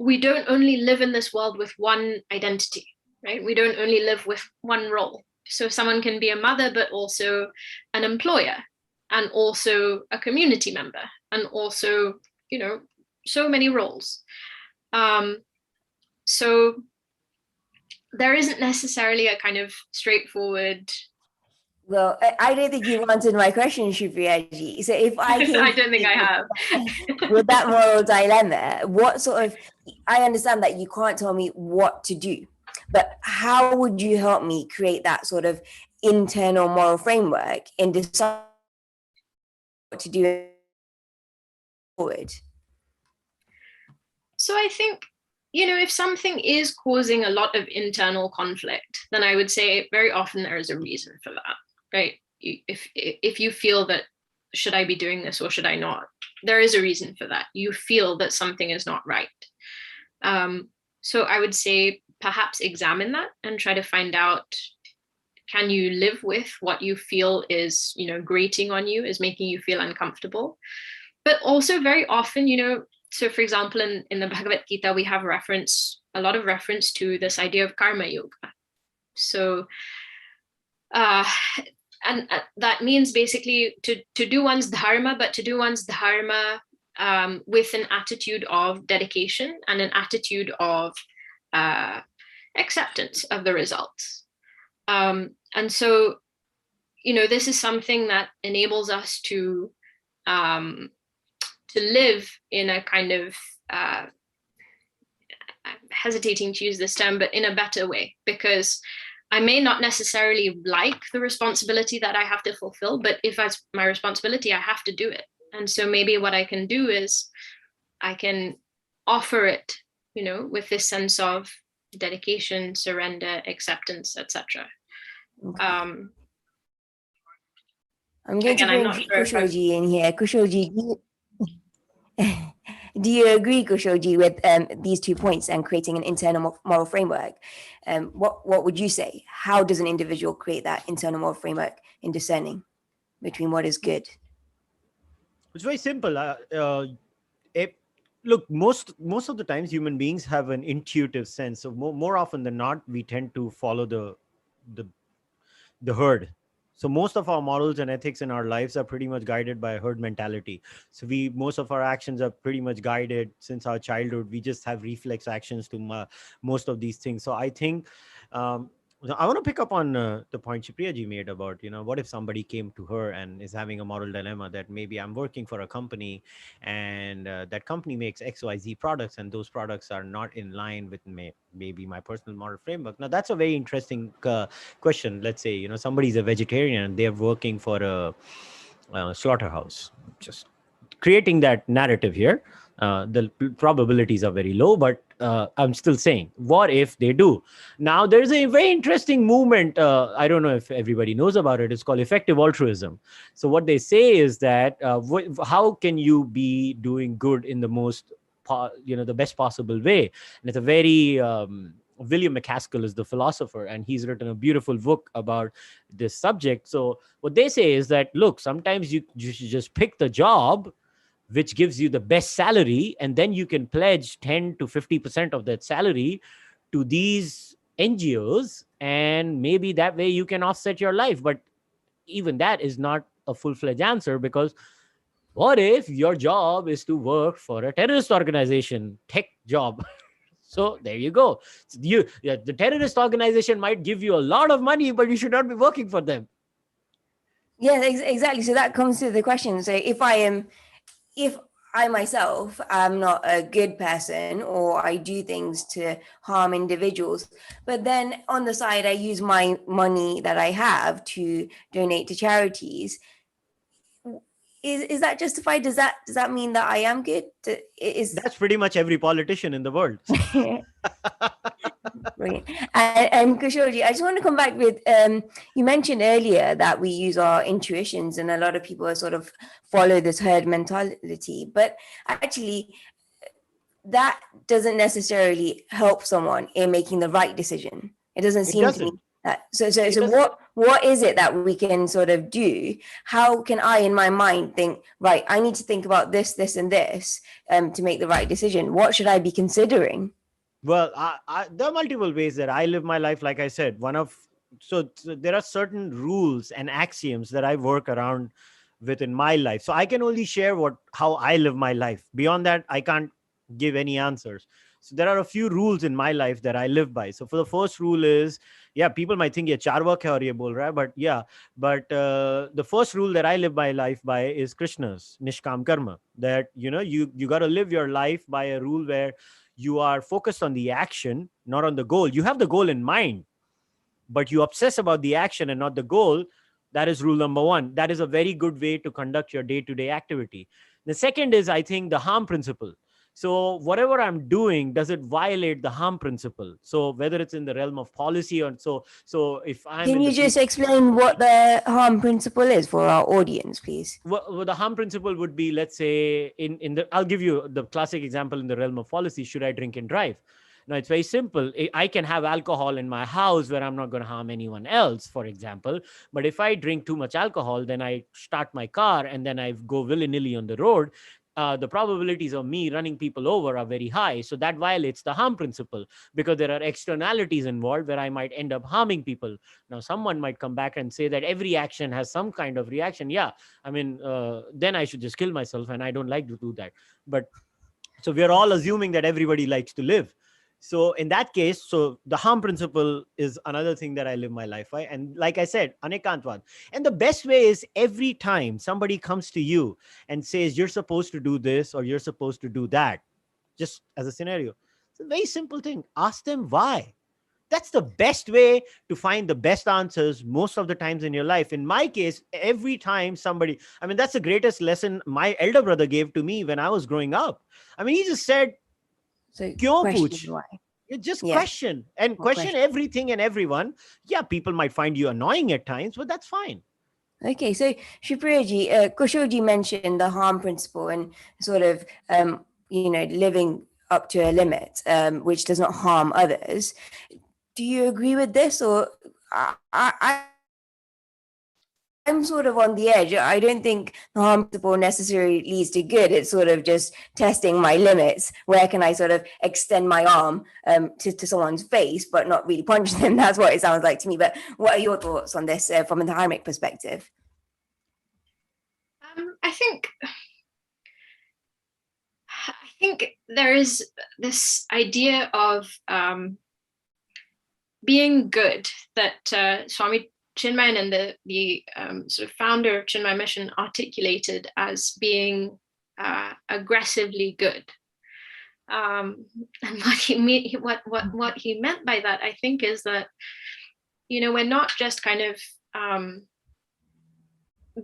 we don't only live in this world with one identity, right? We don't only live with one role. So someone can be a mother, but also an employer, and also a community member, and also, so many roles. So there isn't necessarily a kind of straightforward. Well, I don't think you answered my question, Shripriya. So if I came I don't think I have. with that moral dilemma, what sort of, I understand that you can't tell me what to do, but how would you help me create that sort of internal moral framework in deciding what to do forward? So I think, if something is causing a lot of internal conflict, then I would say very often there is a reason for that, right? If you feel that, should I be doing this or should I not? There is a reason for that. You feel that something is not right. So I would say perhaps examine that and try to find out, can you live with what you feel is, grating on you, is making you feel uncomfortable? But also very often, so for example, in the Bhagavad Gita, we have a lot of reference to this idea of karma yoga. So, and that means basically to do one's dharma, but to do one's dharma with an attitude of dedication and an attitude of acceptance of the results. And so, this is something that enables us to live in a kind of, I'm hesitating to use this term, but in a better way, because I may not necessarily like the responsibility that I have to fulfill, but if it's my responsibility, I have to do it. And so maybe what I can do is I can offer it, with this sense of dedication, surrender, acceptance, etc. Okay. I'm going to bring Kushalji in here. Kushalji, do you agree, Kushalji, with these 2 points and creating an internal moral framework? What would you say? How does an individual create that internal moral framework in discerning between what is good? It's very simple. Look, most of the times human beings have an intuitive sense. So more often than not, we tend to follow the herd. So most of our morals and ethics in our lives are pretty much guided by herd mentality. So most of our actions are pretty much guided since our childhood. We just have reflex actions to most of these things. So I think um, I want to pick up on the point Shripriya ji made about, what if somebody came to her and is having a moral dilemma that maybe I'm working for a company and that company makes XYZ products and those products are not in line with maybe my personal moral framework. Now, that's a very interesting question. Let's say, somebody's a vegetarian and they're working for a slaughterhouse. Just creating that narrative here. The probabilities are very low, but I'm still saying, what if they do? Now, there's a very interesting movement. I don't know if everybody knows about it. It's called effective altruism. So, what they say is that how can you be doing good in the the best possible way? And it's a very William McCaskill is the philosopher, and he's written a beautiful book about this subject. So, what they say is that, look, sometimes you should just pick the job which gives you the best salary, and then you can pledge 10 to 50% of that salary to these NGOs, and maybe that way you can offset your life. But even that is not a full-fledged answer, because what if your job is to work for a terrorist organization, tech job? So there you go. The terrorist organization might give you a lot of money, but you should not be working for them. Yeah, exactly. So that comes to the question. So if I myself am not a good person, or I do things to harm individuals, but then on the side I use my money that I have to donate to charities, is that justified? Does that mean that I am good? Is That's pretty much every politician in the world. Brilliant. And Kushalji, I just want to come back with you mentioned earlier that we use our intuitions, and a lot of people are sort of follow this herd mentality. But actually, that doesn't necessarily help someone in making the right decision. It doesn't It seem to me doesn't. that. So It doesn't. what is it that we can sort of do? How can I, in my mind, think, right, I need to think about this, and this to make the right decision? What should I be considering? Well, there are multiple ways that I live my life. Like I said, so there are certain rules and axioms that I work around with in my life. So I can only share how I live my life. Beyond that, I can't give any answers. So there are a few rules in my life that I live by. So for the first rule is, yeah, people might think ye charvak hai aur ye bol raha hai, but yeah, but the first rule that I live my life by is Krishna's nishkam karma. That you got to live your life by a rule where you are focused on the action, not on the goal. You have the goal in mind, but you obsess about the action and not the goal. That is rule number one. That is a very good way to conduct your day-to-day activity. The second is, I think, the harm principle. So whatever I'm doing, does it violate the harm principle? So whether it's in the realm of policy or so if I'm Can in the you just explain what the harm principle is for our audience, please? well, the harm principle would be, let's say, I'll give you the classic example in the realm of policy. Should I drink and drive? Now, it's very simple. I can have alcohol in my house where I'm not going to harm anyone else, for example. But if I drink too much alcohol, then I start my car and then I go willy-nilly on the road. The probabilities of me running people over are very high. So that violates the harm principle, because there are externalities involved where I might end up harming people. Now, someone might come back and say that every action has some kind of reaction. Yeah, I mean, then I should just kill myself, and I don't like to do that. But so we're all assuming that everybody likes to live. So in that case, so the harm principle is another thing that I live my life by. And like I said, anekantvad. And the best way is, every time somebody comes to you and says, you're supposed to do this or you're supposed to do that, just as a scenario, it's a very simple thing. Ask them why. That's the best way to find the best answers most of the times in your life. In my case, every time somebody, I mean, that's the greatest lesson my elder brother gave to me when I was growing up. I mean, he just said, So Kyon question pooch? why? You just Yeah, question, and what question question? everything and everyone. Yeah, people might find you annoying at times, but that's fine. Okay, so Shripriyaji, Kushalji mentioned the harm principle and sort of living up to a limit, which does not harm others. Do you agree with this, or I I'm sort of on the edge. I don't think the harm principle necessarily leads to good. It's sort of just testing my limits. Where can I sort of extend my arm to someone's face, but not really punch them? That's what it sounds like to me. But what are your thoughts on this from a dharmic perspective? I think there is this idea of being good that Swami Chinmayan and the sort of founder of Chinmay Mission articulated as being aggressively good. And what he meant by that, I think, is that, you know, we're not just kind of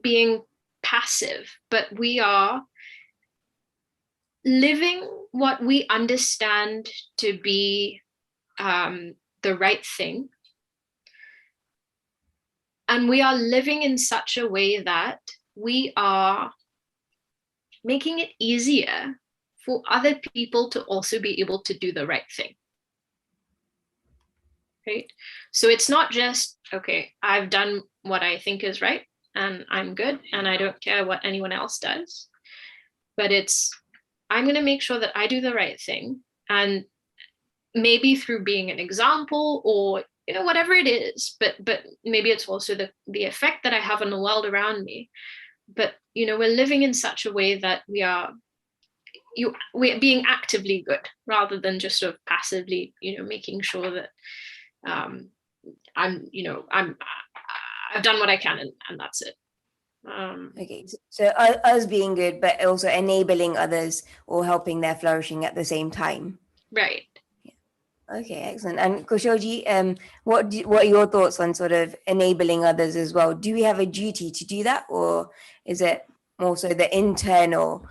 being passive, but we are living what we understand to be the right thing. And we are living in such a way that we are making it easier for other people to also be able to do the right thing. Right? So it's not just, okay, I've done what I think is right and I'm good and I don't care what anyone else does. But it's, I'm going to make sure that I do the right thing. And maybe through being an example or, you know, whatever it is, but maybe it's also the effect that I have on the world around me. But, you know, we're living in such a way that we're being actively good rather than just sort of passively, you know, making sure that I've done what I can and that's it. Okay, so us being good, but also enabling others or helping their flourishing at the same time. Right. Okay, excellent. And Kushalji, what are your thoughts on sort of enabling others as well? Do we have a duty to do that, or is it also the internal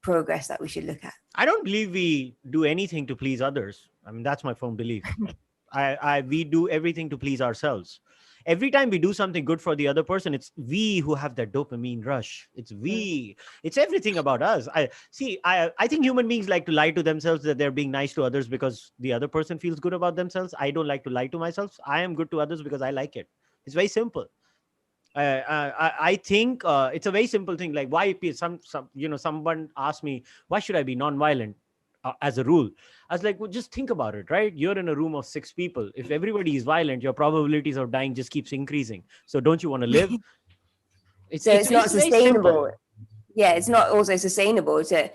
progress that we should look at? I don't believe we do anything to please others. I mean, that's my firm belief. We do everything to please ourselves. Every time we do something good for the other person, it's we who have that dopamine rush. It's we. It's everything about us. I think human beings like to lie to themselves that they're being nice to others because the other person feels good about themselves. I don't like to lie to myself. I am good to others because I like it. It's very simple. I think it's a very simple thing. Like why someone asked me, why should I be nonviolent as a rule? I was like, well, just think about it, right? You're in a room of 6 people. If everybody is violent, your probabilities of dying just keeps increasing. So don't you want to live? It's not sustainable. Simple. Yeah, it's not also sustainable to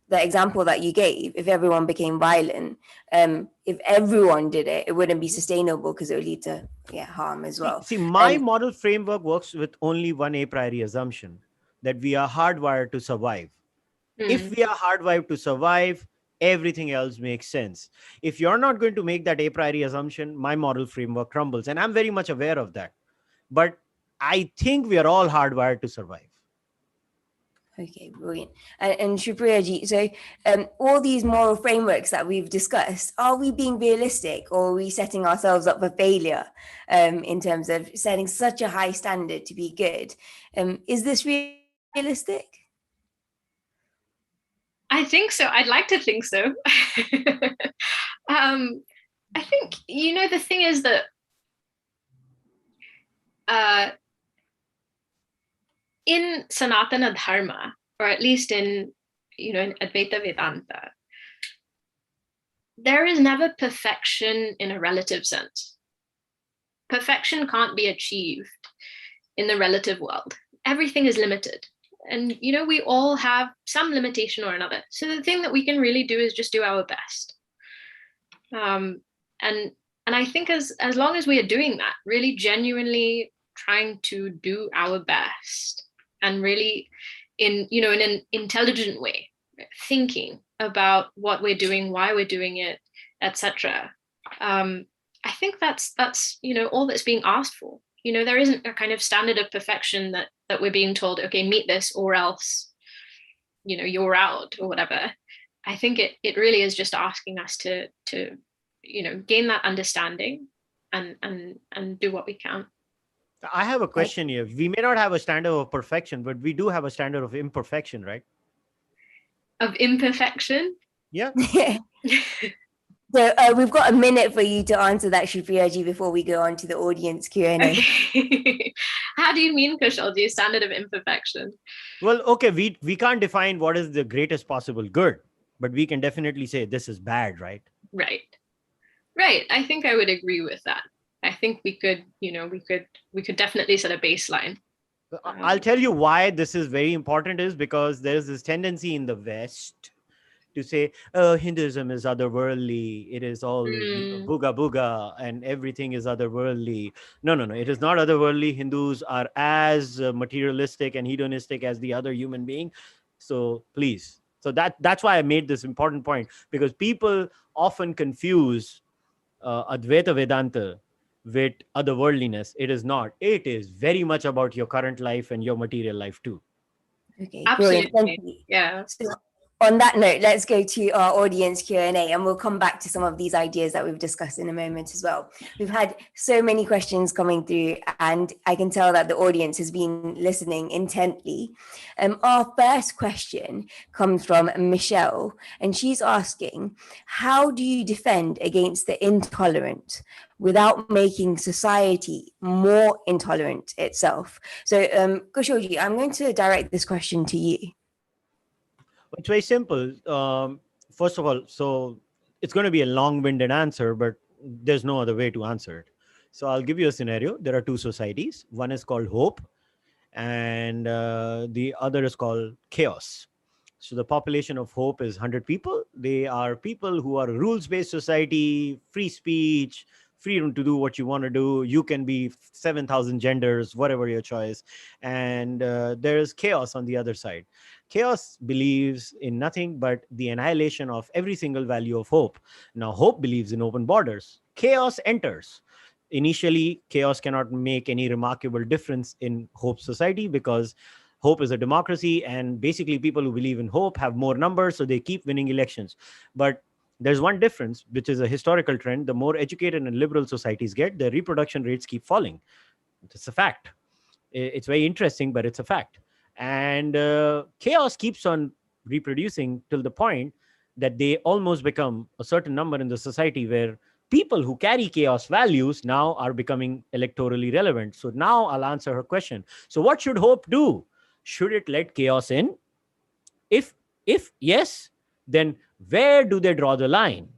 the example that you gave. If everyone became violent, if everyone did it, it wouldn't be sustainable because it would lead to harm as well. See, my model framework works with only one a priori assumption, that we are hardwired to survive. If we are hardwired to survive, everything else makes sense. If you're not going to make that a priori assumption, my model framework crumbles. And I'm very much aware of that. But I think we are all hardwired to survive. Okay, brilliant. And Shripriya ji, so all these moral frameworks that we've discussed, are we being realistic or are we setting ourselves up for failure in terms of setting such a high standard to be good? Is this realistic? I think so. I'd like to think so. I think, you know, the thing is that in Sanatana Dharma, or at least in Advaita Vedanta, there is never perfection in a relative sense. Perfection can't be achieved in the relative world. Everything is limited. And, you know, we all have some limitation or another. So the thing that we can really do is just do our best. And I think as long as we are doing that, really genuinely trying to do our best and really in an intelligent way, thinking about what we're doing, why we're doing it, etc. I think that's all that's being asked for. You know, there isn't a kind of standard of perfection that we're being told, okay, meet this or else, you know, you're out or whatever. I think it really is just asking us to gain that understanding and do what we can. I have a question here. We may not have a standard of perfection, but we do have a standard of imperfection, right? Of imperfection? Yeah. So we've got a minute for you to answer that, Shripriya, before we go on to the audience Q&A. Okay. How do you mean, Kushal? Do you standard of imperfection? Well, okay, we can't define what is the greatest possible good, but we can definitely say this is bad, right? Right. I think I would agree with that. I think we could definitely set a baseline. I'll tell you why this is very important is because there's this tendency in the West to say, oh, Hinduism is otherworldly. It is all booga booga and everything is otherworldly. No. It is not otherworldly. Hindus are as materialistic and hedonistic as the other human being. So please. So that's why I made this important point, because people often confuse Advaita Vedanta with otherworldliness. It is not. It is very much about your current life and your material life too. Okay, absolutely. Brilliant. Thank you. Yeah. So on that note, let's go to our audience Q&A, and we'll come back to some of these ideas that we've discussed in a moment as well. We've had so many questions coming through, and I can tell that the audience has been listening intently. Our first question comes from Michelle, and she's asking, how do you defend against the intolerant without making society more intolerant itself? So, Kushalji, I'm going to direct this question to you. It's very simple. First of all, so it's going to be a long-winded answer, but there's no other way to answer it. So I'll give you a scenario. There are two societies. One is called hope, and the other is called chaos. So the population of hope is 100 people. They are people who are a rules-based society, free speech, freedom to do what you want to do. You can be 7,000 genders, whatever your choice. And there is chaos on the other side. Chaos believes in nothing but the annihilation of every single value of hope. Now, hope believes in open borders. Chaos enters. Initially, chaos cannot make any remarkable difference in hope society because hope is a democracy, and basically people who believe in hope have more numbers, so they keep winning elections. But there's one difference, which is a historical trend. The more educated and liberal societies get, their reproduction rates keep falling. It's a fact. It's very interesting, but it's a fact. And chaos keeps on reproducing till the point that they almost become a certain number in the society where people who carry chaos values now are becoming electorally relevant. So now I'll answer her question. So what should hope do? Should it let chaos in? If yes, then where do they draw the line?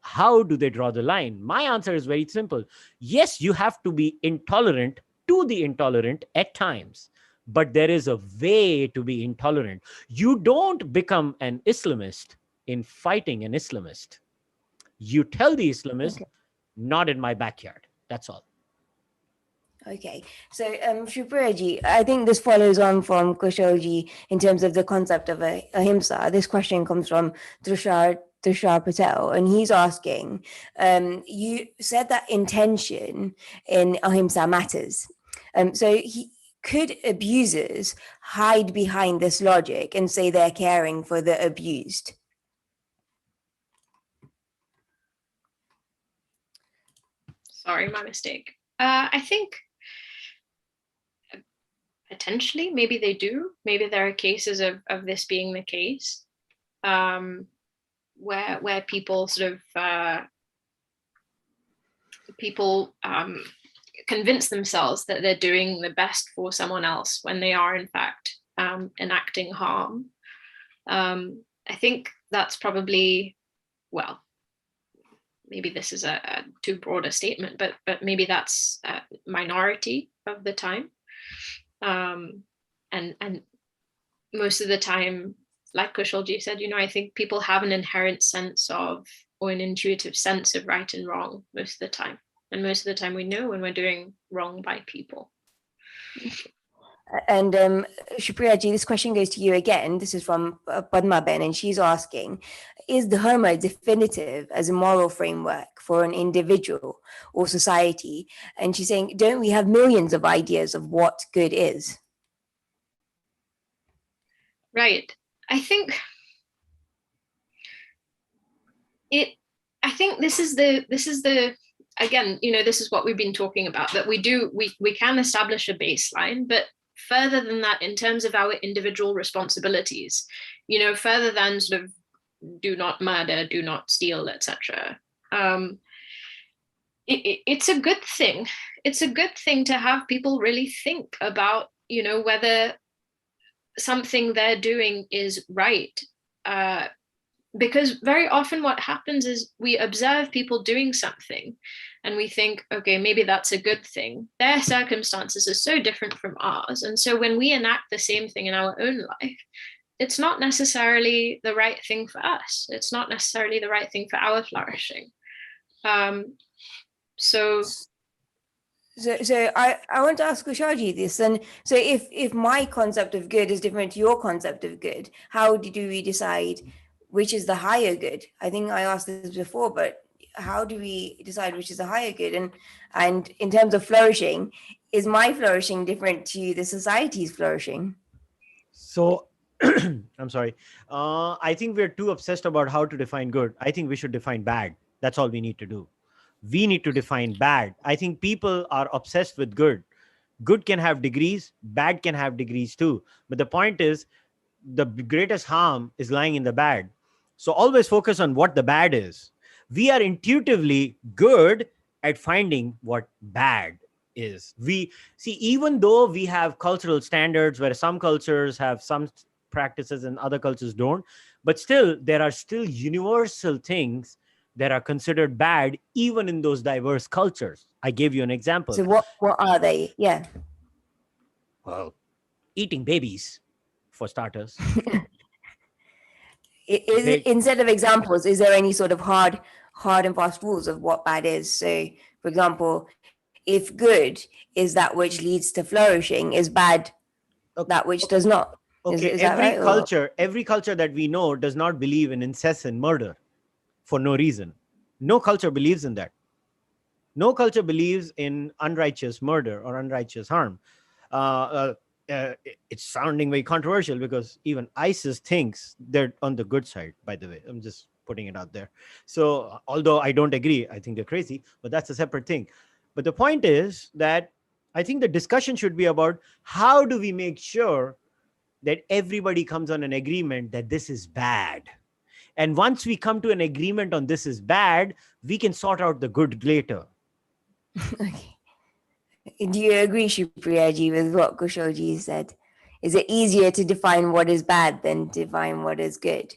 How do they draw the line? My answer is very simple. Yes, you have to be intolerant to the intolerant at times, but there is a way to be intolerant. You don't become an Islamist in fighting an Islamist. You tell the Islamist, Okay. not in my backyard. That's all. Okay, so Shripriya, I think this follows on from Kushalji in terms of the concept of Ahimsa. This question comes from Tushar Patel, and he's asking, you said that intention in Ahimsa matters. Could abusers hide behind this logic and say they're caring for the abused? Sorry, my mistake. I think potentially maybe they do. Maybe there are cases of this being the case, where people sort of convince themselves that they're doing the best for someone else when they are in fact enacting harm. I think that's probably, well, maybe this is a too broad a statement, but maybe that's a minority of the time. And most of the time, like Kushalji said, I think people have an inherent sense of, or an intuitive sense of right and wrong most of the time. And most of the time we know when we're doing wrong by people. And Shripriya, this question goes to you again. This is from Padma Ben, and she's asking, is Dharma definitive as a moral framework for an individual or society? And she's saying, don't we have millions of ideas of what good is? Right. I think this is the again, this is what we've been talking about, that we can establish a baseline, but further than that, in terms of our individual responsibilities, further than sort of do not murder, do not steal, etc., It's a good thing. It's a good thing to have people really think about, whether something they're doing is right. Because very often what happens is we observe people doing something and we think, okay, maybe that's a good thing. Their circumstances are so different from ours. And so when we enact the same thing in our own life, it's not necessarily the right thing for us. It's not necessarily the right thing for our flourishing. So I want to ask Kushalji this. And so if my concept of good is different to your concept of good, how do we decide which is the higher good? I think I asked this before, but how do we decide which is the higher good? And in terms of flourishing, is my flourishing different to the society's flourishing? So I'm sorry. I think we're too obsessed about how to define good. I think we should define bad. That's all we need to do. We need to define bad. I think people are obsessed with good. Good can have degrees, bad can have degrees too. But the point is, the greatest harm is lying in the bad. So always focus on what the bad is. We are intuitively good at finding what bad is. We see, even though we have cultural standards where some cultures have some practices and other cultures don't, but still there are still universal things that are considered bad even in those diverse cultures. I gave you an example. So what are they? Yeah. Well, eating babies, for starters. Instead of examples, is there any sort of hard and fast rules of what bad is? So, for example, if good is that which leads to flourishing, is bad that which does not? Okay, Is that right? Every culture that we know does not believe in incessant murder for no reason. No culture believes in that. No culture believes in unrighteous murder or unrighteous harm. It's sounding very controversial because even ISIS thinks they're on the good side, by the way. I'm just putting it out there. So although I don't agree, I think they're crazy, but that's a separate thing. But the point is that I think the discussion should be about how do we make sure that everybody comes on an agreement that this is bad. And once we come to an agreement on this is bad, we can sort out the good later. Okay. Do you agree, Shripriya, with what Kushalji said? Is it easier to define what is bad than define what is good?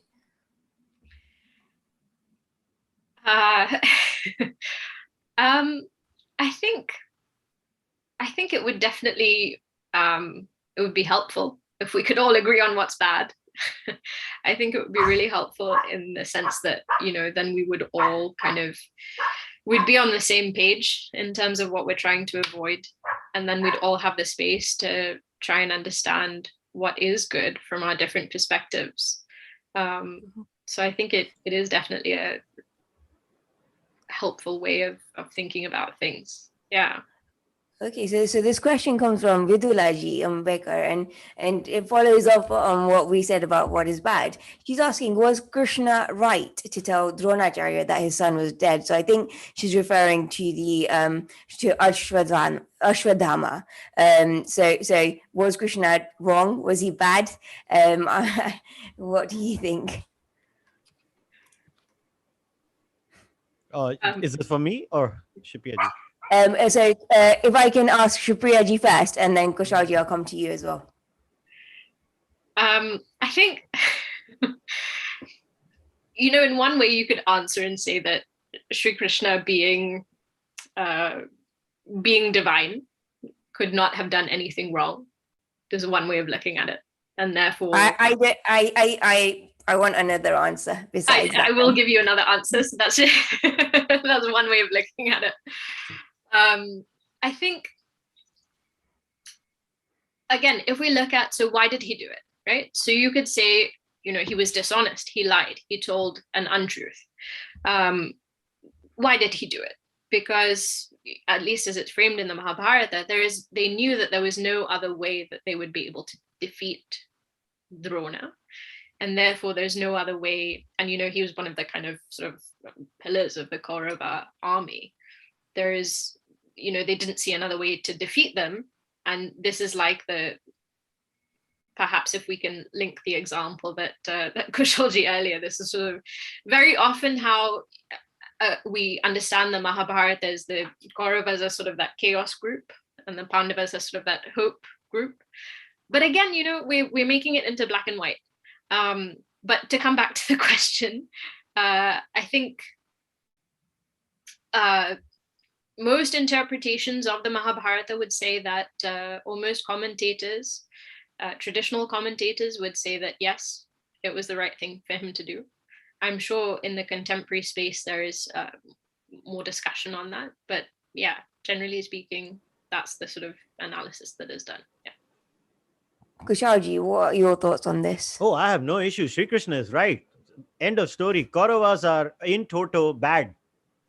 I think it would definitely it would be helpful if we could all agree on what's bad. I think it would be really helpful in the sense that, then we would all we'd be on the same page in terms of what we're trying to avoid. And then we'd all have the space to try and understand what is good from our different perspectives. So I think it is definitely a helpful way of thinking about things. Yeah. Okay, so this question comes from Vidulaji Becker, and it follows up on what we said about what is bad. She's asking, was Krishna right to tell Dronacharya that his son was dead? So I think she's referring to the to Ashwadhama. So was Krishna wrong? Was he bad? What do you think? Is this for me or Shripriya? So if I can ask Shripriya first, and then Kushalji, I'll come to you as well. I think, in one way you could answer and say that Sri Krishna being divine could not have done anything wrong. There's one way of looking at it. And therefore I want another answer besides that. I will give you another answer. So that's that's one way of looking at it. I think, again, if we look at, so why did he do it, right? So you could say, he was dishonest, he lied, he told an untruth. Why did he do it? Because, at least as it's framed in the Mahabharata, they knew that there was no other way that they would be able to defeat Drona. And therefore there's no other way. And, he was one of the kind of sort of pillars of the Kaurava army. There is, they didn't see another way to defeat them. And this is like perhaps if we can link the example that Kushalji earlier, this is sort of very often how we understand the Mahabharata as the Kauravas are sort of that chaos group, and the Pandavas are sort of that hope group. But again, we're making it into black and white. But to come back to the question, I think most interpretations of the Mahabharata would say that, or most commentators, traditional commentators would say that, yes, it was the right thing for him to do. I'm sure in the contemporary space there is more discussion on that. But yeah, generally speaking, that's the sort of analysis that is done. Yeah. Kushalji, what are your thoughts on this? Oh, I have no issue. Sri Krishna is right. End of story. Kauravas are in toto bad.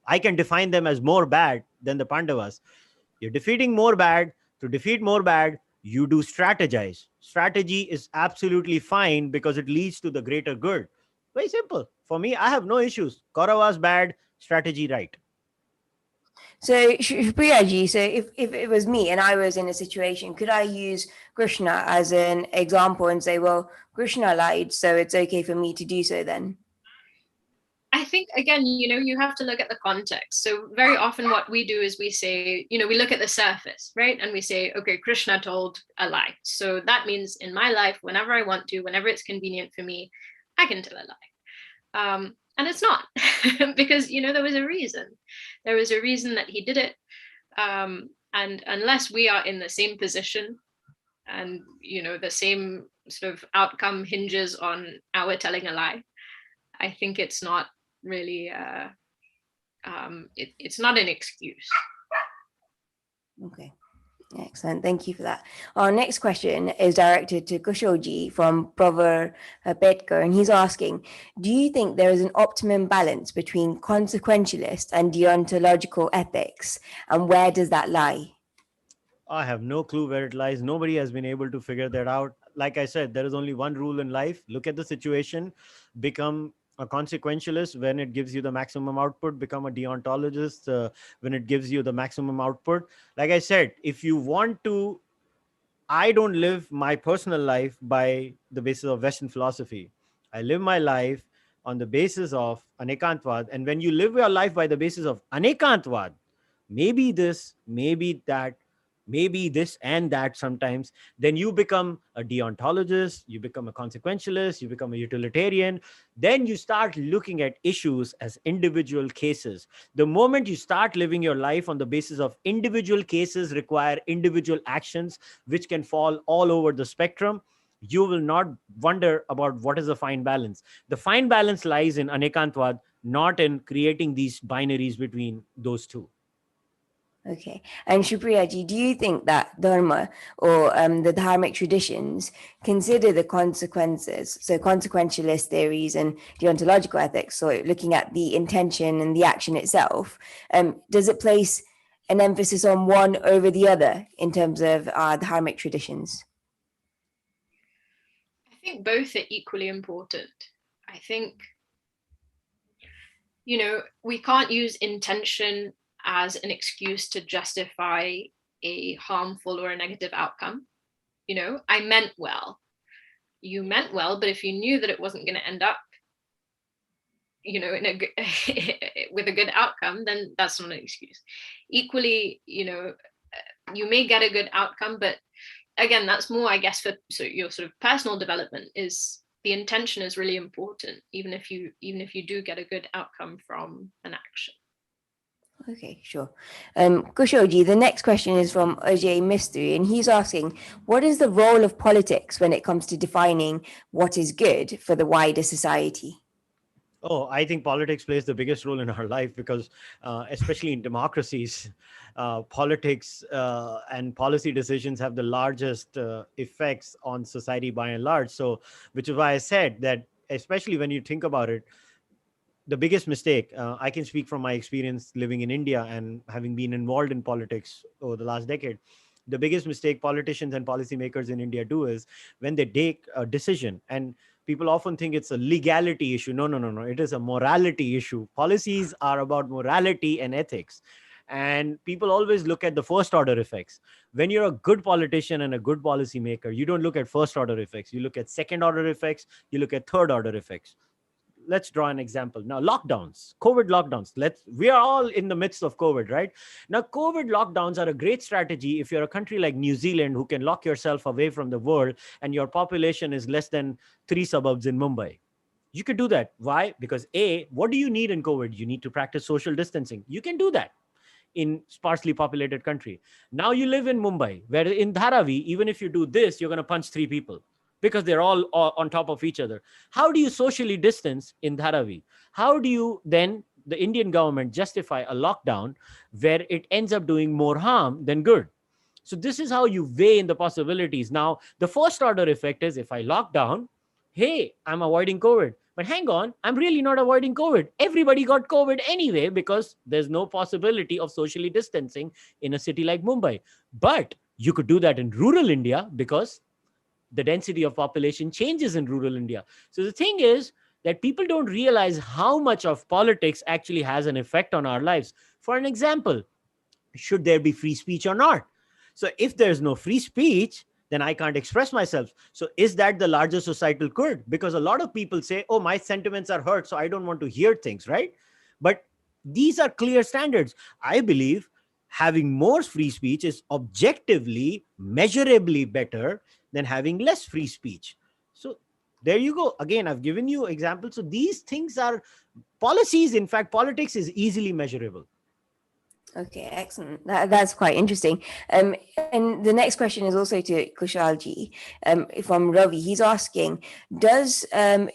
I can define them as more bad than the Pandavas. You're defeating more bad. To defeat more bad, you do strategize. Strategy is absolutely fine because it leads to the greater good. Very simple. For me, I have no issues. Kauravas bad, strategy right. So, Shripriya, so if it was me and I was in a situation, could I use Krishna as an example and say, well, Krishna lied, so it's okay for me to do so then? I think, again, you have to look at the context. So very often what we do is we say, we look at the surface, right? And we say, okay, Krishna told a lie. So that means in my life, whenever I want to, whenever it's convenient for me, I can tell a lie. And it's not because, there was a reason. There was a reason that he did it. And unless we are in the same position and, the same sort of outcome hinges on our telling a lie, I think it's not really, it's not an excuse. Okay. Excellent. Thank you for that. Our next question is directed to Kushalji from Brother Betker, and he's asking, do you think there is an optimum balance between consequentialist and deontological ethics, and where does that lie? I have no clue where it lies. Nobody has been able to figure that out. Like I said, there is only one rule in life. Look at the situation, become a consequentialist when it gives you the maximum output, become a deontologist when it gives you the maximum output. Like I said, if you want to, I don't live my personal life by the basis of Western philosophy. I live my life on the basis of anekantvad. And when you live your life by the basis of anekantvad, maybe this, maybe that, maybe this and that sometimes, then you become a deontologist, you become a consequentialist, you become a utilitarian. Then you start looking at issues as individual cases. The moment you start living your life on the basis of individual cases require individual actions, which can fall all over the spectrum, you will not wonder about what is the fine balance. The fine balance lies in anekantvad, not in creating these binaries between those two. Okay. And Shripriyaji, do you think that Dharma or the Dharmic traditions consider the consequences, so consequentialist theories and deontological ethics, so looking at the intention and the action itself, does it place an emphasis on one over the other in terms of Dharmic traditions? I think both are equally important. I think, we can't use intention as an excuse to justify a harmful or a negative outcome. I meant well. You meant well, but if you knew that it wasn't going to end up, in with a good outcome, then that's not an excuse. Equally, you may get a good outcome, but again, that's more, I guess, for your sort of personal development. Is the intention is really important, even if you do get a good outcome from an action. Okay, sure. Kushalji, the next question is from Ajay Mistry, and he's asking, what is the role of politics when it comes to defining what is good for the wider society? Oh, I think politics plays the biggest role in our life because, especially in democracies, politics and policy decisions have the largest effects on society by and large. So, which is why I said that, especially when you think about it, the biggest mistake, I can speak from my experience living in India and having been involved in politics over the last decade. The biggest mistake politicians and policymakers in India do is when they take a decision, and people often think it's a legality issue. No, no, no, no. It is a morality issue. Policies are about morality and ethics. And people always look at the first order effects. When you're a good politician and a good policymaker, you don't look at first order effects. You look at second order effects. You look at third order effects. let's draw an example. Now, lockdowns, COVID lockdowns. We are all in the midst of COVID, right? Now, COVID lockdowns are a great strategy if you're a country like New Zealand who can lock yourself away from the world and your population is less than 3 suburbs in Mumbai. You could do that. Why? Because A, what do you need in COVID? You need to practice social distancing. You can do that in sparsely populated country. Now you live in Mumbai, where in Dharavi, even if you do this, you're going to punch 3 people because they're all on top of each other. How do you socially distance in Dharavi? How do you then, the Indian government, justify a lockdown where it ends up doing more harm than good? So this is how you weigh in the possibilities. Now, the first order effect is if I lock down, hey, I'm avoiding COVID. But hang on, I'm really not avoiding COVID. Everybody got COVID anyway because there's no possibility of socially distancing in a city like Mumbai. But you could do that in rural India because the density of population changes in rural India. So the thing is that people don't realize how much of politics actually has an effect on our lives. For an example, should there be free speech or not? So if there's no free speech, then I can't express myself. So is that the larger societal good? Because a lot of people say, oh, my sentiments are hurt, so I don't want to hear things, right? But these are clear standards. I believe having more free speech is objectively, measurably better than having less free speech. So there you go. Again, I've given you examples. So these things are policies. In fact, politics is easily measurable. Okay, excellent. That's quite interesting. And the next question is also to Kushalji from Ravi. He's asking, does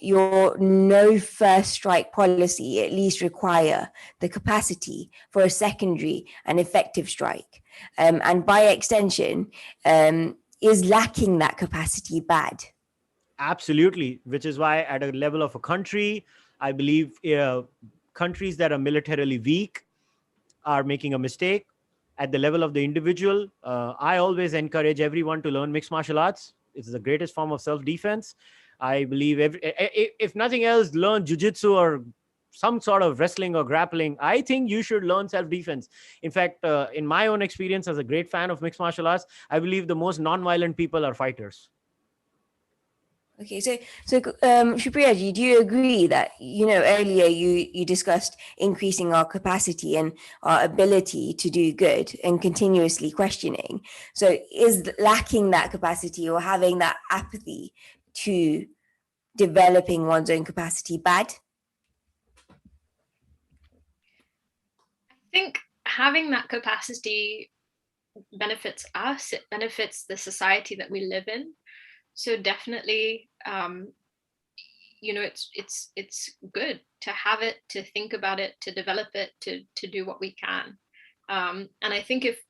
your no first strike policy at least require the capacity for a secondary and effective strike? And by extension, is lacking that capacity bad? Absolutely, which is why at a level of a country, I believe countries that are militarily weak are making a mistake. At the level of the individual, I always encourage everyone to learn mixed martial arts. It's the greatest form of self-defense. I believe if nothing else, learn jujitsu or some sort of wrestling or grappling. I think you should learn self-defense. In fact, in my own experience as a great fan of mixed martial arts, I believe the most non-violent people are fighters. Okay, so Shripriya, do you agree that, earlier you discussed increasing our capacity and our ability to do good and continuously questioning? So is lacking that capacity or having that apathy to developing one's own capacity bad? I think having that capacity benefits us, it benefits the society that we live in. So definitely, it's good to have it, to think about it, to develop it, to do what we can. And I think if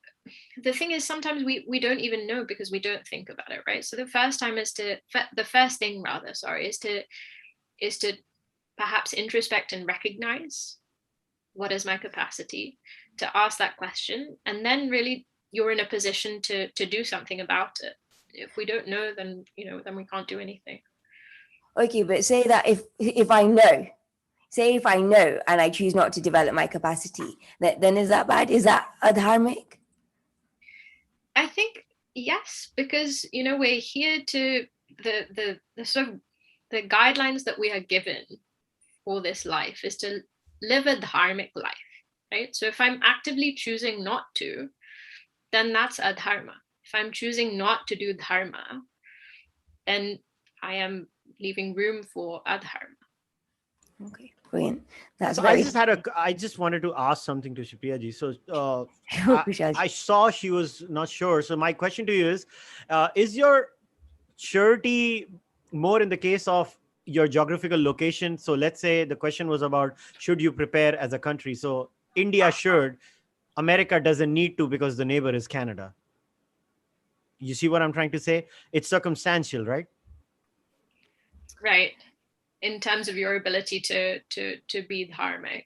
the thing is, sometimes we don't even know because we don't think about it, right? So the first thing is to perhaps introspect and recognize what is my capacity, to ask that question, and then really you're in a position to do something about it. If we don't know, then we can't do anything. Okay, but say that if I know and I choose not to develop my capacity, then is that bad? Is that adharmic? I think yes, because we're here to the sort of the guidelines that we are given for this life is to live a dharmic life, right? So if I'm actively choosing not to, then that's adharma. If I'm choosing not to do dharma, then I am leaving room for adharma. Okay, brilliant. That's so very... I just wanted to ask something to Shripriya ji. So I saw she was not sure. So my question to you is your surety more in the case of your geographical location? So let's say the question was about, should you prepare as a country? So India should, America doesn't need to because the neighbor is Canada. You see what I'm trying to say? It's circumstantial, right? Right. In terms of your ability to be dharmic.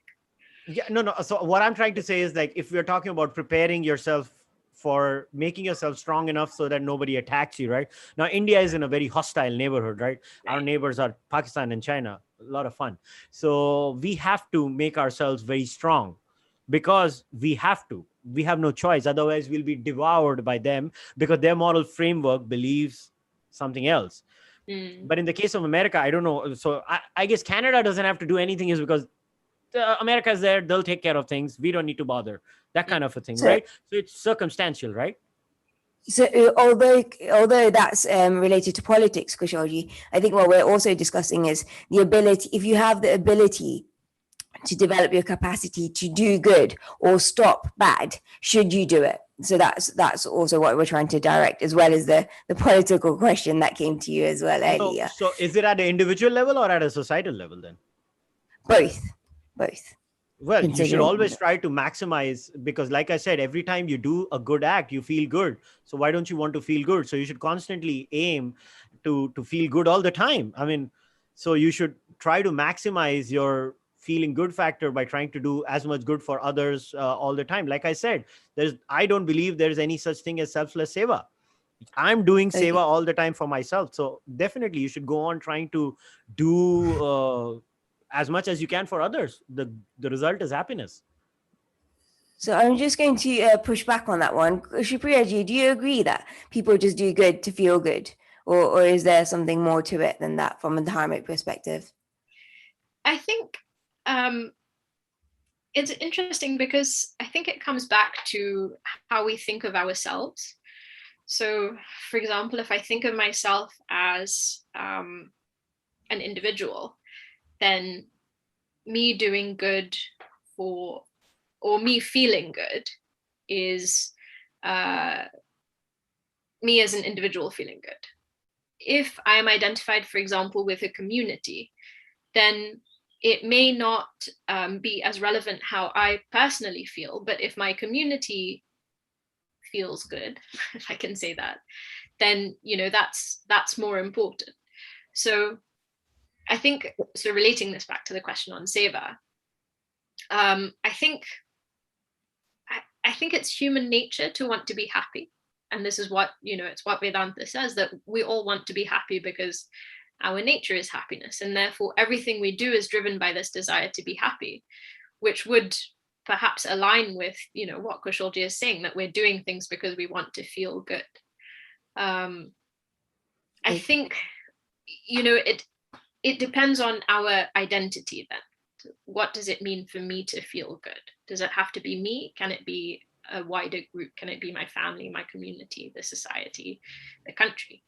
Yeah, no. So what I'm trying to say is, like, if we're talking about preparing yourself for making yourself strong enough so that nobody attacks you, right? Now, India is in a very hostile neighborhood, right? Our neighbors are Pakistan and China. A lot of fun. So we have to make ourselves very strong because we have to. We have no choice. Otherwise, we'll be devoured by them because their moral framework believes something else. But in the case of America, I don't know. So I guess Canada doesn't have to do anything is because America is there. They'll take care of things. We don't need to bother. That kind of a thing, So, right? So it's circumstantial, right? So although that's related to politics, Kushalji, I think what we're also discussing is the ability, if you have the ability to develop your capacity to do good or stop bad, should you do it? So that's also what we're trying to direct, as well as the political question that came to you as well earlier. So is it at an individual level or at a societal level then? Both. Well, you should Considering always try to maximize, because like I said, every time you do a good act, you feel good. So why don't you want to feel good? So you should constantly aim to feel good all the time. I mean, so you should try to maximize your feeling good factor by trying to do as much good for others all the time. Like I said, I don't believe there's any such thing as selfless seva. I'm doing seva Okay. all the time for myself. So definitely you should go on trying to do as much as you can for others. The result is happiness. So I'm just going to push back on that one. Shripriya ji, do you agree that people just do good to feel good? Or is there something more to it than that from a dharmic perspective? I think it's interesting because I think it comes back to how we think of ourselves. So, for example, if I think of myself as an individual, then me doing good or me feeling good is me as an individual feeling good. If I am identified, for example, with a community, then it may not be as relevant how I personally feel, but if my community feels good, if I can say that, then that's more important. So I think, so relating this back to the question on seva, I think it's human nature to want to be happy. And this is what, it's what Vedanta says, that we all want to be happy because our nature is happiness. And therefore, everything we do is driven by this desire to be happy, which would perhaps align with, what Kushalji is saying, that we're doing things because we want to feel good. I think, it depends on our identity then. What does it mean for me to feel good? Does it have to be me? Can it be a wider group? Can it be my family, my community, the society, the country?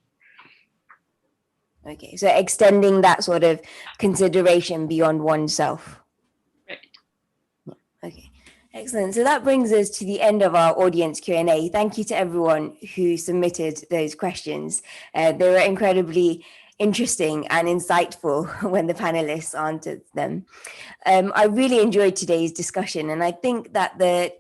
Okay, so extending that sort of consideration beyond oneself. Right. Okay, excellent. So that brings us to the end of our audience Q&A. Thank you to everyone who submitted those questions. They were incredibly interesting and insightful when the panelists answered them. I really enjoyed today's discussion, and I think that the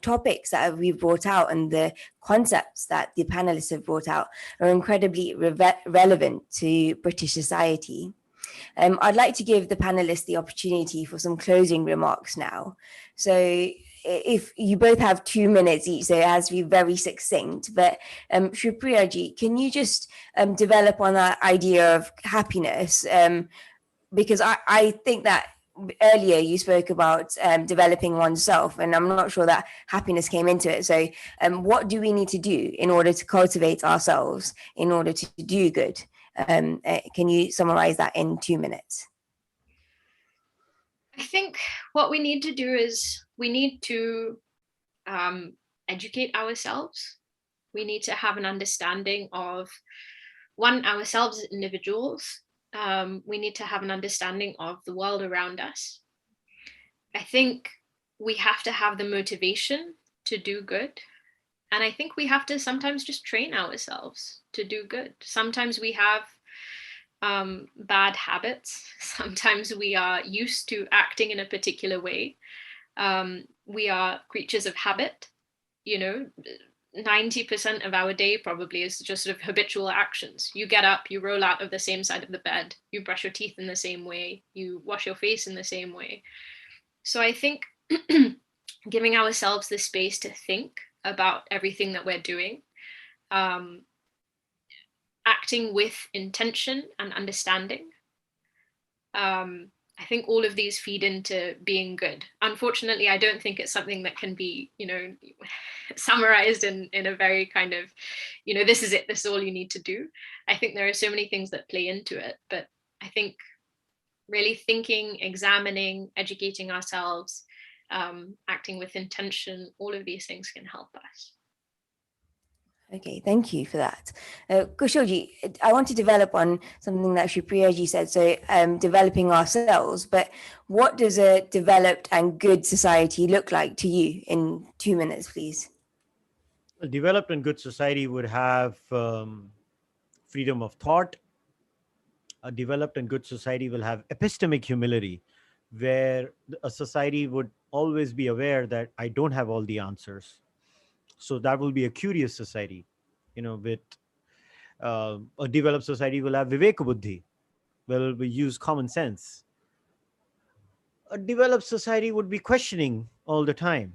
topics that we've brought out and the concepts that the panelists have brought out are incredibly relevant to British society. I'd like to give the panelists the opportunity for some closing remarks now. So if you both have 2 minutes each, so it has to be very succinct, but Shripriya ji, can you just develop on that idea of happiness? Because I think that earlier you spoke about developing oneself, and I'm not sure that happiness came into it. So what do we need to do in order to cultivate ourselves in order to do good? Can you summarize that in 2 minutes? I think what we need to do is we need to educate ourselves. We need to have an understanding of, one, ourselves as individuals. We need to have an understanding of the world around us. I think we have to have the motivation to do good. And I think we have to sometimes just train ourselves to do good. Sometimes we have bad habits. Sometimes we are used to acting in a particular way. We are creatures of habit. 90% of our day probably is just sort of habitual actions. You get up, you roll out of the same side of the bed, you brush your teeth in the same way, you wash your face in the same way. So I think giving ourselves the space to think about everything that we're doing, acting with intention and understanding, I think all of these feed into being good. Unfortunately, I don't think it's something that can be, summarized in a very kind of, this is it, this is all you need to do. I think there are so many things that play into it, but I think really thinking, examining, educating ourselves, acting with intention, all of these things can help us. Okay, thank you for that. Kushalji, I want to develop on something that Shripriya said, so developing ourselves, but what does a developed and good society look like to you in 2 minutes, please? A developed and good society would have freedom of thought. A developed and good society will have epistemic humility, where a society would always be aware that I don't have all the answers. So that will be a curious society. With a developed society will have vivek buddhi, will we use common sense. A developed society would be questioning all the time.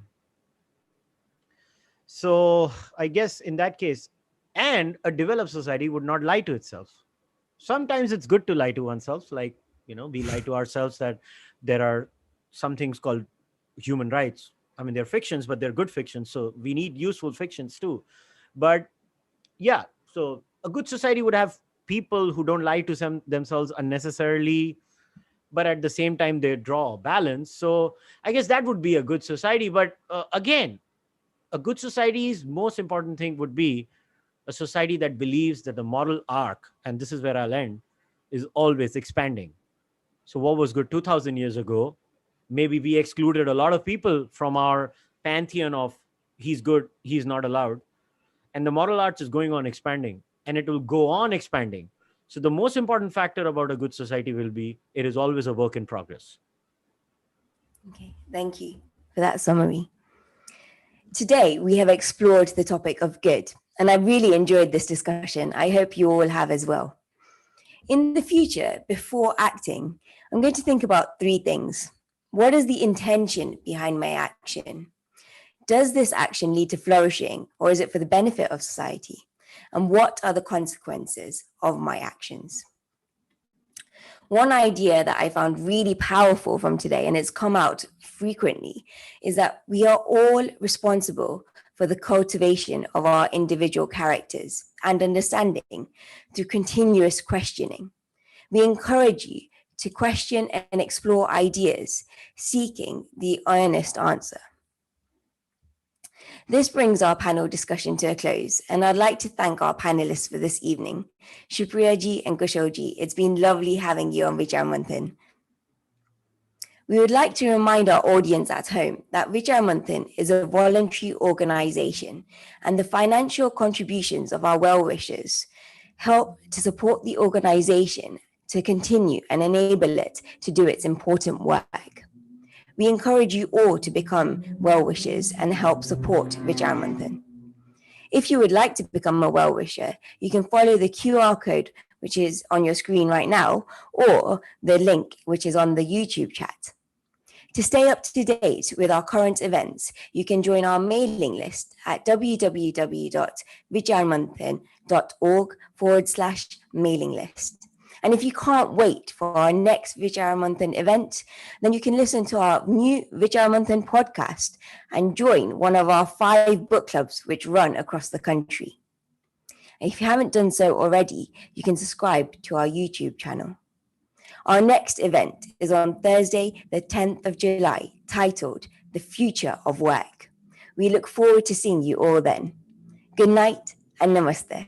So I guess in that case, and a developed society would not lie to itself. Sometimes it's good to lie to oneself, like, we lie to ourselves that there are some things called human rights. I mean, they're fictions, but they're good fictions. So we need useful fictions too. But yeah, so a good society would have people who don't lie to themselves unnecessarily, but at the same time, they draw a balance. So I guess that would be a good society. But again, a good society's most important thing would be a society that believes that the moral arc, and this is where I'll end, is always expanding. So what was good 2000 years ago, maybe we excluded a lot of people from our pantheon of he's good, he's not allowed. And the moral arch is going on expanding, and it will go on expanding. So the most important factor about a good society will be it is always a work in progress. Okay, thank you for that summary. Today, we have explored the topic of good, and I really enjoyed this discussion. I hope you all have as well. In the future, before acting, I'm going to think about 3 things. What is the intention behind my action? Does this action lead to flourishing, or is it for the benefit of society? And what are the consequences of my actions? One idea that I found really powerful from today, and it's come out frequently, is that we are all responsible for the cultivation of our individual characters and understanding through continuous questioning. We encourage you to question and explore ideas, seeking the honest answer. This brings our panel discussion to a close, and I'd like to thank our panelists for this evening, Shripriya and Kushalji. It's been lovely having you on Vichar Manthan. We would like to remind our audience at home that Vichar Manthan is a voluntary organization, and the financial contributions of our well-wishers help to support the organization to continue and enable it to do its important work. We encourage you all to become well-wishers and help support Vichar Manthan. If you would like to become a well-wisher, you can follow the QR code which is on your screen right now, or the link which is on the YouTube chat. To stay up to date with our current events, you can join our mailing list at www.vicharmanthan.org/mailing list. And if you can't wait for our next Vichar Manthan event, then you can listen to our new Vichar Manthan podcast and join one of our 5 book clubs which run across the country. And if you haven't done so already, you can subscribe to our YouTube channel. Our next event is on Thursday, the 10th of July, titled The Future of Work. We look forward to seeing you all then. Good night and namaste.